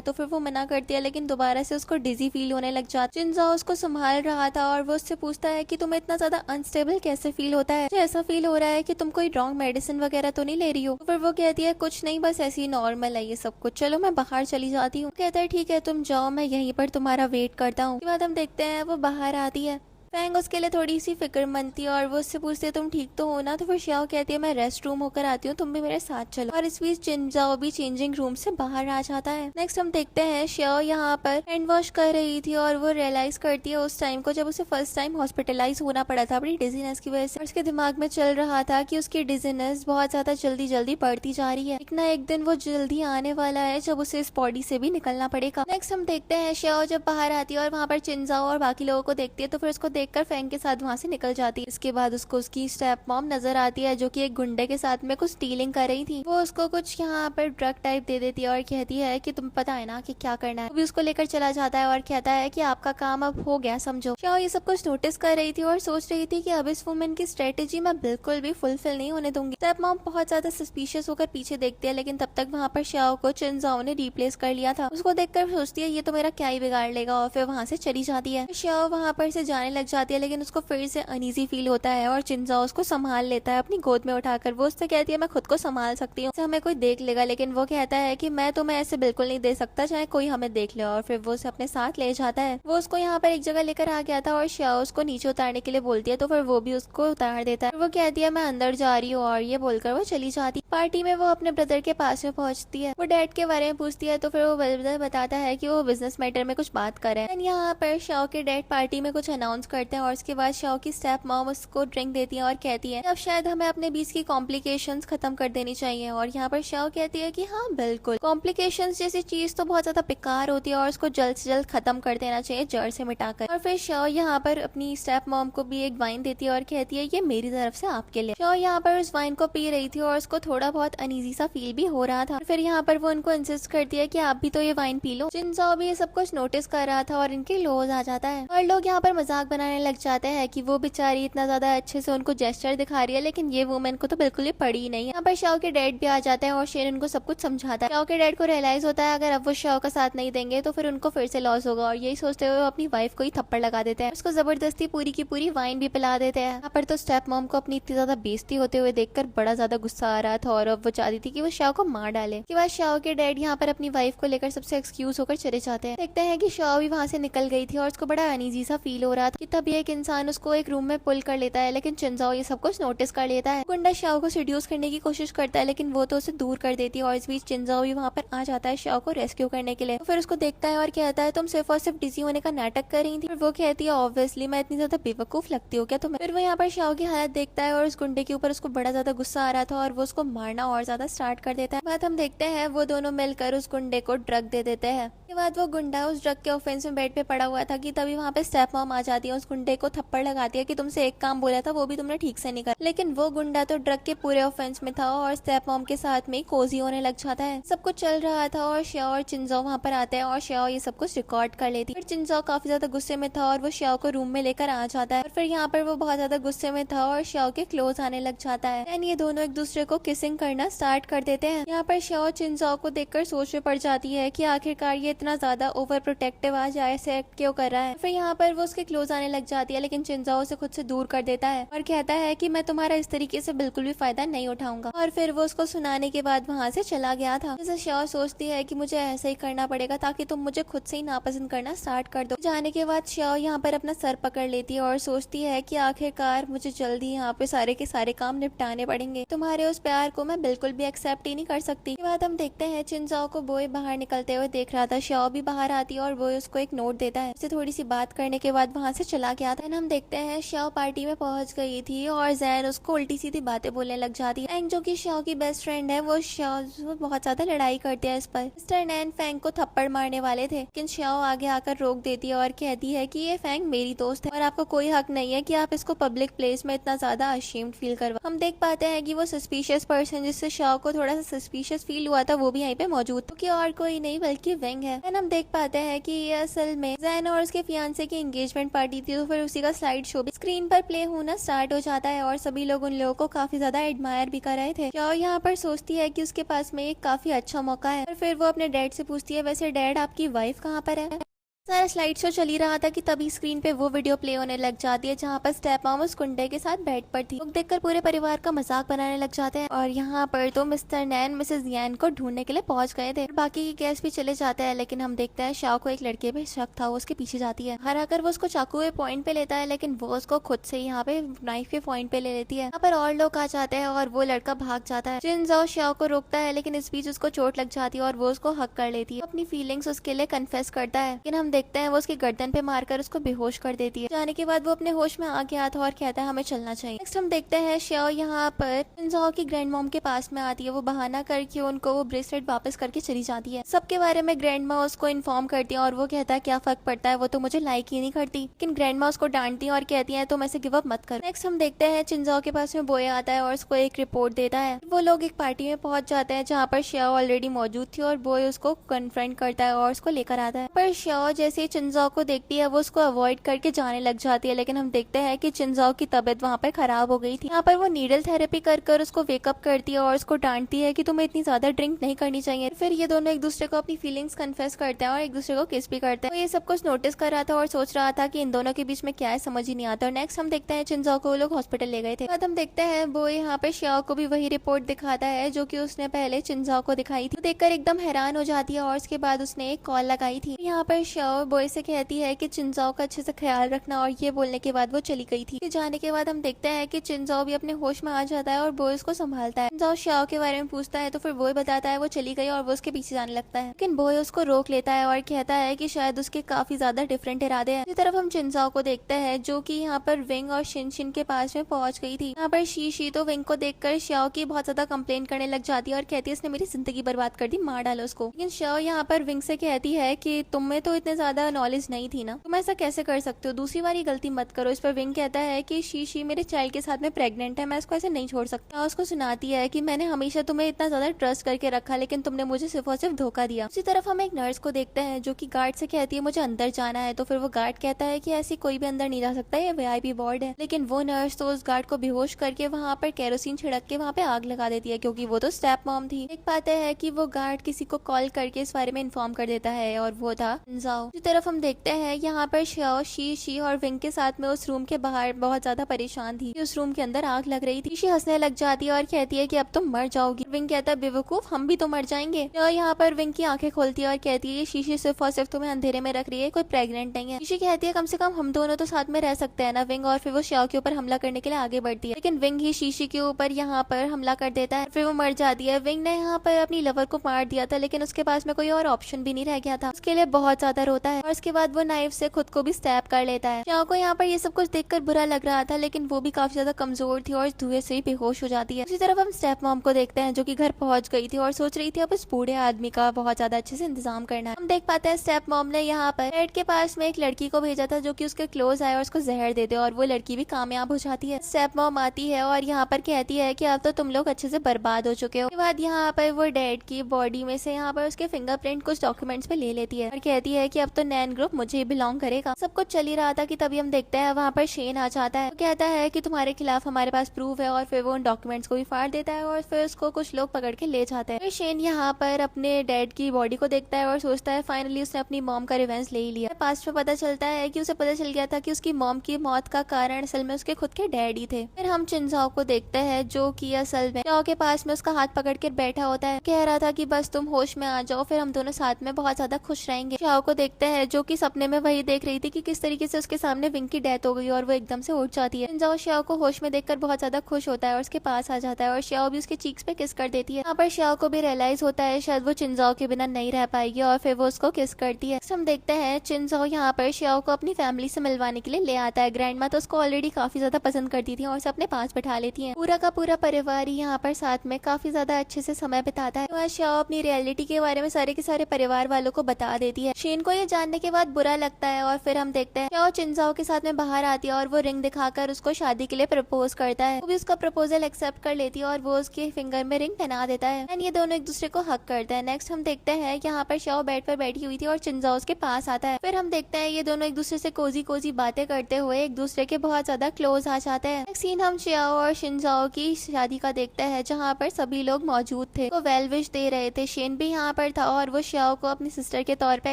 तो फिर वो मना करती है, लेकिन दोबारा से उसको डिजी फील होने लग जाता है। चिनजाओ उसको संभाल रहा था और वो उससे पूछता है कि तुम्हें इतना ज्यादा अनस्टेबल कैसे फील होता है, मुझे ऐसा फील हो रहा है कि तुम कोई रॉन्ग मेडिसिन वगैरह तो नहीं ले रही हो। तो फिर वो कहती है कुछ नहीं, बस ऐसे ही नॉर्मल है ये सब कुछ, चलो मैं बाहर चली जाती हूँ। कहता है ठीक है तुम जाओ, मैं यहीं पर तुम्हारा वेट करता हूँ। उसके बाद हम देखते हैं वो बाहर आती है। फैंग उसके लिए थोड़ी सी फिक्रमंद थी और वो उससे पूछते तुम ठीक तो हो ना। तो फिर शाओ कहती है मैं रेस्ट रूम होकर आती हूँ, तुम भी मेरे साथ चलो। और इस बीच चिनजाओ भी चेंजिंग रूम से बाहर आ जाता है। नेक्स्ट हम देखते हैं शाओ यहाँ पर हैंड वॉश कर रही थी और वो रियलाइज करती है उस टाइम को जब उसे फर्स्ट टाइम हॉस्पिटलाइज होना पड़ा था अपनी डिजीनेस की वजह से। उसके दिमाग में चल रहा था कि उसकी डिजीनेस बहुत ज्यादा जल्दी जल्दी बढ़ती जा रही है, एक ना एक दिन वो जल्दी आने वाला है जब उसे इस बॉडी से भी निकलना पड़ेगा। नेक्स्ट हम देखते हैं शाओ जब बाहर आती है और वहाँ पर चिनजाओ और बाकी लोगों को देखती है तो फिर उसको देखकर फैंग के साथ वहाँ से निकल जाती है। इसके बाद उसको उसकी स्टेप मॉम नजर आती है जो कि एक गुंडे के साथ में कुछ स्टीलिंग कर रही थी। वो उसको कुछ यहाँ पर ड्रग टाइप दे देती है और कहती है कि तुम पता है ना कि क्या करना है। वो भी उसको लेकर चला जाता है और कहता है कि आपका काम अब हो गया समझो। शाओ ये सब कुछ नोटिस कर रही थी और सोच रही थी कि अब इस वुमेन की स्ट्रेटेजी मैं बिल्कुल भी फुलफिल नहीं होने दूंगी। स्टेप मॉम बहुत ज्यादा सस्पिशियस होकर पीछे देखती है, लेकिन तब तक वहाँ पर शाओ को चिनजाओ ने रिप्लेस कर लिया था। उसको देखकर सोचती है ये तो मेरा क्या ही बिगाड़ लेगा और फिर वहाँ से चली जाती है। शाओ वहाँ पर से जाने लग जाती है, लेकिन उसको फिर से अनईजी फील होता है और चिनजाओ उसको संभाल लेता है अपनी गोद में उठाकर। वो उससे कहती है मैं खुद को संभाल सकती हूँ, हमें कोई देख लेगा, लेकिन वो कहता है कि मैं तुम्हें ऐसे बिल्कुल नहीं दे सकता चाहे कोई हमें देख ले। और फिर वो उसे अपने साथ ले जाता है। वो उसको यहाँ पर एक जगह लेकर आ गया था और शाओ उसको नीचे उतारने के लिए बोलती है तो फिर वो भी उसको उतार देता है। वो कहती है मैं अंदर जा रही हूँ और ये बोलकर वो चली जाती। पार्टी में वो अपने ब्रदर के पास में पहुंचती है। वो डैड के बारे में पूछती है तो फिर वो ब्रदर बताता है कि वो बिजनेस मैटर में कुछ बात कर रहे हैं। यहाँ पर शाओ के डैड पार्टी में कुछ अनाउंस करते हैं और उसके बाद शाओ की स्टेप मॉम उसको ड्रिंक देती है और कहती है अब शायद हमें अपने बीच की कॉम्प्लिकेशंस खत्म कर देनी चाहिए। और यहाँ पर शाओ कहती है कि हाँ बिल्कुल, कॉम्प्लिकेशंस जैसी चीज तो बहुत ज्यादा बेकार होती है और उसको जल्द से जल्द खत्म कर देना चाहिए जड़ से मिटाकर। और फिर शाओ यहाँ पर अपनी स्टेप मॉम को भी एक वाइन देती है और कहती है ये मेरी तरफ से आपके लिए। शाओ यहाँ पर उस वाइन को पी रही थी और उसको थोड़ा बहुत अनईजी सा फील भी हो रहा था। फिर यहाँ पर वो उनको इंसिस्ट करती है कि आप भी तो ये वाइन पी लो। चिनजाओ भी ये सब कुछ नोटिस कर रहा था और इनके क्लोज आ जाता है और लोग यहाँ पर मजाक बनाने लग जाते हैं कि वो बेचारी इतना ज्यादा अच्छे से उनको जेस्चर दिखा रही है, लेकिन ये वुमेन को तो बिल्कुल ही पड़ी ही नहीं। यहाँ पर शाओ के डैड भी आ जाते हैं और शेन उनको सब कुछ समझाता है। शाओ के डैड को रियलाइज होता है अगर अब वो शाओ का साथ नहीं देंगे तो फिर उनको फिर से लॉस होगा और यही सोचते हुए वो अपनी वाइफ को ही थप्पड़ लगा देते हैं। उसको जबरदस्ती पूरी की पूरी वाइन भी पिला देते हैं। यहाँ पर तो स्टेप मॉम को अपनी इतनी ज्यादा बेइज्जती होते हुए देखकर बड़ा ज्यादा गुस्सा आ रहा था और अब वो चाहती थी कि वो शाओ को मार डाले। उसके बाद शाओ के डैड यहाँ पर अपनी वाइफ को लेकर सबसे एक्सक्यूज होकर चले जाते हैं। देखते हैं कि शाओ भी वहाँ से निकल गई थी और उसको बड़ा अनईजी सा फील हो रहा था कि तभी एक इंसान उसको एक रूम में पुल कर लेता है, लेकिन चिनजाओ ये सब कुछ नोटिस कर लेता है। गुंडा शाओ को सेड्यूस करने की कोशिश करता है, लेकिन वो तो उसे दूर कर देती है और इस बीच चिनजाओ भी वहाँ पर आ जाता है शाओ को रेस्क्यू करने के लिए। तो फिर उसको देखता है और कहता है तुम सिर्फ और सिर्फ डिजी होने का नाटक कर रही थी। फिर वो कहती है ऑब्वियसली मैं इतनी ज्यादा बेवकूफ लगती हूँ क्या तुम्हें। फिर वो यहाँ पर शाओ की हालत देखता है और उस गुंडे के ऊपर उसको बड़ा ज्यादा गुस्सा आ रहा था और वो उसको मारना और ज्यादा स्टार्ट कर देता है। बाद हम देखते हैं वो दोनों मिलकर उस गुंडे को ड्रग दे देते हैं। उसके बाद वो गुंडा उस ड्रग के ऑफेंस में बेड पे पड़ा हुआ था कि तभी वहाँ पे स्टेप मॉम आ जाती है उस उस गुंडे को थप्पड़ लगाती है कि तुमसे एक काम बोला था वो भी तुमने ठीक से नहीं करा। लेकिन वो गुंडा तो ड्रग के पूरे ऑफेंस में था और स्टेप मॉम के साथ में कोजी होने लग जाता है। सब कुछ चल रहा था और श्याओ और चिंजाओ वहाँ पर आते हैं और श्याओ ये सब कुछ रिकॉर्ड कर लेती है। फिर चिंजाओ काफी ज्यादा गुस्से में था और वो श्याओ को रूम में लेकर आ जाता है और फिर यहाँ पर वो बहुत ज्यादा गुस्से में था और श्याओ के क्लोज आने लग जाता है एंड ये दोनों एक दूसरे को किसिंग करना स्टार्ट कर देते हैं। यहाँ पर श्याओ चिंजाओ को देखकर सोच में पड़ जाती है कि आखिरकार ये इतना ज्यादा ओवर प्रोटेक्टिव आज ऐसे एक्ट क्यों कर रहा है। फिर यहाँ पर वो उसके क्लोज आने लग जाती है लेकिन चिंजाओ उसे खुद से दूर कर देता है और कहता है कि मैं तुम्हारा इस तरीके से बिल्कुल भी फायदा नहीं उठाऊंगा। और फिर वो उसको सुनाने के बाद वहाँ से चला गया था। जैसे श्याओ सोचती है कि मुझे ऐसा ही करना पड़ेगा ताकि तुम मुझे खुद से ही नापसंद करना स्टार्ट कर दो। जाने के बाद श्याओ यहाँ पर अपना सर पकड़ लेती है और सोचती है कि आखिरकार मुझे जल्दी यहाँ पे सारे के सारे काम निपटाने पड़ेंगे। तुम्हारे उस प्यार को मैं बिल्कुल भी एक्सेप्ट ही नहीं कर सकती। इसके बाद हम देखते हैं चिंजाओ को बोए बाहर निकलते हुए देख रहा था। श्याओ भी बाहर आती है और बोए उसको एक नोट देता है। उससे थोड़ी सी बात करने के बाद वहाँ से चला गया था। हम देखते हैं श्याओ पार्टी में पहुंच गई थी और जैन उसको उल्टी सीधी बातें बोलने लग जाती है। एंग जो कि श्याओ की बेस्ट फ्रेंड है वो श्याओ बहुत ज्यादा लड़ाई करती है इस पर। मिस्टर नैन फैंग को थप्पड़ मारने वाले थे लेकिन श्याओ आगे आकर रोक देती है और कहती है कि ये फैंग मेरी दोस्त है और आपको कोई हक नहीं है कि आप इसको पब्लिक प्लेस में इतना ज्यादा अशेम्ड फील करवा। हम देख पाते हैं कि वो सस्पिशियस पर्सन जिससे श्याओ को थोड़ा सा सस्पिशियस फील हुआ था वो भी यहीं पे मौजूद था कि और कोई नहीं बल्कि वेंग है। एंड हम देख पाते हैं कि ये असल में जैन और उसके फियांसे की एंगेजमेंट पार्टी थी। तो फिर उसी का स्लाइड शो भी स्क्रीन पर प्ले होना स्टार्ट हो जाता है और सभी लोग उन लोगों को काफी ज्यादा एडमायर भी कर रहे थे। श्याओ यहाँ पर सोचती है कि उसके पास में एक काफी अच्छा मौका है और फिर वो अपने डैड से पूछती है वैसे डैड आपकी वाइफ कहाँ पर है। सारा स्लाइड शो चल ही रहा था कि तभी स्क्रीन पे वो वीडियो प्ले होने लग जाती है जहाँ पर स्टेप मॉम उस गुंडे के साथ बेड पर थी। लोग देखकर पूरे परिवार का मजाक बनाने लग जाते हैं और यहाँ पर तो मिस्टर नैन मिसेस यैन को ढूंढने के लिए पहुंच गए थे। बाकी के गेस्ट भी चले जाते हैं लेकिन हम देखते हैं श्याओ को एक लड़के पे शक था, वो उसके पीछे जाती है। हर आकर वो उसको चाकू के पॉइंट पे लेता है लेकिन वो उसको खुद से यहाँ पे नाइफ के पॉइंट पे ले लेती है। यहाँ पर और लोग आ जाते हैं और वो लड़का भाग जाता है। चिंजाओ श्याओ को रोकता है लेकिन इस बीच उसको चोट लग जाती है और वो उसको हक कर लेती है। अपनी फीलिंग्स उसके लिए कन्फेस करता है लेकिन हम देखते हैं वो उसकी गर्दन पे मारकर उसको बेहोश कर देती है। जाने के बाद वो अपने होश में आ गया था और कहता है हमें चलना चाहिए। नेक्स्ट हम देखते हैं श्याओ यहाँ पर चिंजाओ की ग्रैंड मॉम के पास में आती है। वो बहाना करके उनको वो ब्रेसलेट वापस करके चली जाती है। सबके बारे में ग्रैंड माँ उसको इन्फॉर्म करती है और वो कहता है क्या फर्क पड़ता है, वो तो मुझे लाइक ही नहीं करती। लेकिन ग्रैंड माँ उसको डांटती है और कहती है तुम ऐसे गिव अप मत करो। नेक्स्ट हम देखते हैं चिंजाओ के पास में बोया आता है और उसको एक रिपोर्ट देता है। वो लोग एक पार्टी में पहुंच जाते हैं जहाँ पर श्याओ ऑलरेडी मौजूद थी और बोय उसको कन्फ्रंट करता है और उसको लेकर आता है। पर श्याओ जैसे ही चिंजाओ को देखती है वो उसको अवॉइड करके जाने लग जाती है लेकिन हम देखते हैं कि चिंजाओ की तबीयत वहाँ पर खराब हो गई थी। यहाँ पर वो नीडल थेरेपी कर उसको वेकअप करती है और उसको डांटती है कि तुम्हें इतनी ज्यादा ड्रिंक नहीं करनी चाहिए। फिर ये दोनों एक दूसरे को अपनी फीलिंग्स कन्फेस करते हैं और एक दूसरे को किस भी करते हैं। तो ये सब कुछ नोटिस कर रहा था और सोच रहा था कि इन दोनों के बीच में क्या है समझ ही नहीं आता। और नेक्स्ट हम देखते हैं चिंजाओ को वो लोग हॉस्पिटल ले गए थे। बाद हम देखते हैं वो यहाँ पे श्याओ को भी वही रिपोर्ट दिखाता है जो कि उसने पहले चिंजाओ को दिखाई थी। देखकर एकदम हैरान हो जाती है और उसके बाद उसने एक कॉल लगाई थी। यहाँ पर श्याओ बॉय से कहती है कि चिंजाओ का अच्छे से ख्याल रखना और ये बोलने के बाद वो चली गई थी। जाने के बाद हम देखते हैं कि चिंजाओ भी अपने होश में आ जाता है और बॉय उसको संभालता है। चिंजाओ श्याओ के बारे में पूछता है तो फिर बॉय बताता है वो चली गई और वो उसके पीछे जाने लगता है लेकिन बॉय उसको रोक लेता है और कहता है कि शायद उसके काफी ज्यादा डिफरेंट इरादे हैं। इसी तरफ हम चिंजाओ को देखते हैं जो कि यहाँ पर विंग और शिन के पास में पहुंच गई थी। यहाँ पर शी तो विंग को देखकर श्याओ की बहुत ज्यादा कंप्लेन करने लग जाती है और कहती है इसने मेरी जिंदगी बर्बाद कर दी, मार डालो उसको। लेकिन श्याओ यहाँ पर विंग से कहती है कि तुम्हें तो इतने ज्यादा नॉलेज नहीं थी ना, तुम ऐसा कैसे कर सकते हो, दूसरी बार ये गलती मत करो। इस पर विंग कहता है कि शी मेरे चाइल्ड के साथ में प्रेग्नेंट है, मैं इसको ऐसे नहीं छोड़ सकता। उसको सुनाती है कि मैंने हमेशा तुम्हें इतना ज्यादा ट्रस्ट करके रखा लेकिन तुमने मुझे सिर्फ और सिर्फ धोखा दिया। उसी तरफ हम एक नर्स को देखते हैं जो कि गार्ड से कहती है मुझे अंदर जाना है। तो फिर वो गार्ड कहता है कि ऐसी कोई भी अंदर नहीं जा सकता, ये VIP वार्ड है। लेकिन वो नर्स तो उस गार्ड को बेहोश करके वहाँ पर केरोसिन छिड़क के वहाँ पे आग लगा देती है क्योंकि वो तो स्टेप मॉम थी। देख पाते हैं कि वो गार्ड किसी को कॉल करके इस बारे में इन्फॉर्म कर देता है और वो था चिंजाओ। उसी तरफ हम देखते हैं यहाँ पर श्याओ शी और विंग के साथ में उस रूम के बाहर बहुत ज्यादा परेशान थी। उस रूम के अंदर आग लग रही थी। शी हंसने लग जाती है और कहती है कि अब तुम मर जाओगी। विंग कहता है बेवकूफ, हम भी तो मर जाएंगे। और यहाँ पर विंग की आंखें खोलती है और कहती है शीशी सिर्फ और सिर्फ तुम्हें अंधेरे में रख रही है, कोई प्रेग्नेंट नहीं है। शीशी कहती है कम से कम हम दोनों तो साथ में रह सकते हैं ना विंग। और फिर वो श्याओ के ऊपर हमला करने के लिए आगे बढ़ती है लेकिन विंग ही शीशी के ऊपर यहाँ पर हमला कर देता है, फिर वो मर जाती है। विंग ने यहाँ पर अपनी लवर को मार दिया था लेकिन उसके पास में कोई और ऑप्शन भी नहीं रह गया था। उसके लिए बहुत ज्यादा होता है और उसके बाद वो नाइफ से खुद को भी स्टैब कर लेता है। शाओ को यहाँ पर ये सब कुछ देखकर बुरा लग रहा था, लेकिन वो भी काफी ज्यादा कमजोर थी और धुएं से ही बेहोश हो जाती है। उसी तरफ हम स्टेप मॉम को देखते हैं जो कि घर पहुंच गई थी और सोच रही थी अब इस बूढ़े आदमी का बहुत ज्यादा अच्छे से इंतजाम करना है। हम देख पाते हैं स्टेप मॉम ने यहाँ पर बेड के पास में एक लड़की को भेजा था जो कि उसके क्लोज आए और उसको जहर दे दे और वो लड़की भी कामयाब हो जाती है। स्टेप मॉम आती है और यहाँ पर कहती है कि अब तो तुम लोग अच्छे से बर्बाद हो चुके हो। उसके बाद यहाँ पर वो डैड की बॉडी में से यहाँ पर उसके फिंगरप्रिंट कुछ डॉक्यूमेंट्स पे ले लेती है और कहती है कि अब तो नैन ग्रुप मुझे बिलोंग करेगा। सब कुछ चल ही रहा था कि तभी हम देखते हैं वहाँ पर शेन आ जाता है। वो कहता है कि तुम्हारे खिलाफ हमारे पास प्रूफ है और फिर वो उन डॉक्यूमेंट्स को भी फाड़ देता है और फिर उसको कुछ लोग पकड़ के ले जाते हैं। फिर शेन यहाँ पर अपने डैड की बॉडी को देखता है और सोचता है फाइनली उसने अपनी मॉम का रिवेंज ले ही लिया। पास्ट में पता चलता है कि उसे पता चल गया था कि उसकी मॉम की मौत का कारण असल में उसके खुद के डैड ही थे। फिर हम चिनजाओ को देखते हैं जो कि असल में चाओ के पास में उसका हाथ पकड़ कर बैठा होता है, कह रहा था कि बस तुम होश में आ जाओ फिर हम दोनों साथ में बहुत ज्यादा खुश रहेंगे। चाओ को देखते हैं जो कि सपने में वही देख रही थी कि किस तरीके से उसके सामने विंग की डेथ हो गई और वो एकदम से उठ जाती है। चिनजाओ श्याओ को होश में देखकर बहुत ज्यादा खुश होता है और उसके पास आ जाता है और श्याओ भी उसके चीक्स पे किस कर देती है। यहाँ पर श्याओ को भी रियलाइज होता है शायद वो चिनजाओ के बिना नहीं रह पाएगी और फिर वो उसको किस करती है। हम देखते हैं चिनजाओ यहाँ पर श्याओ को अपनी फैमिली से मिलवाने के लिए ले आता है। ग्रैंड माँ तो उसको ऑलरेडी काफी ज्यादा पसंद करती थी और उसे अपने पास बैठा लेती है। पूरा का पूरा परिवार ही यहाँ पर साथ में काफी ज्यादा अच्छे से समय बिताता है। तो श्याओ अपनी रियलिटी के बारे में सारे के सारे परिवार वालों को बता देती है। शेन को ये जानने के बाद बुरा लगता है और फिर हम देखते हैं श्याओ चिनजाओ के साथ में बाहर आती है और वो रिंग दिखाकर उसको शादी के लिए प्रपोज करता है। वो भी उसका प्रपोजल एक्सेप्ट कर लेती है और वो उसके फिंगर में रिंग पहना देता है एंड ये दोनों एक दूसरे को हक करते हैं। नेक्स्ट हम देखते हैं यहाँ पर श्याओ बेड पर बैठी हुई थी और चिनजाओ उसके पास आता है। फिर हम देखते हैं ये दोनों एक दूसरे से कोजी कोजी बातें करते हुए एक दूसरे के बहुत ज्यादा क्लोज आ जाते हैं। नेक्स्ट सीन हम श्याओ और चिनजाओ की शादी का देखते हैं जहाँ पर सभी लोग मौजूद थे, वो वेल विश दे रहे थे। शेन भी यहाँ पर था और वो श्याओ को अपनी सिस्टर के तौर पे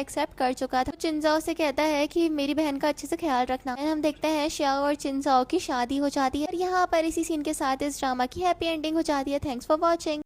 एक्सेप्ट कर चुका था। चिनजाओ से कहता है कि मेरी बहन का अच्छे से ख्याल रखना। हम देखते हैं श्याओ और चिनजाओ की शादी हो जाती है। यहाँ पर इसी सीन के साथ इस ड्रामा की हैप्पी एंडिंग हो जाती है। Thanks for watching.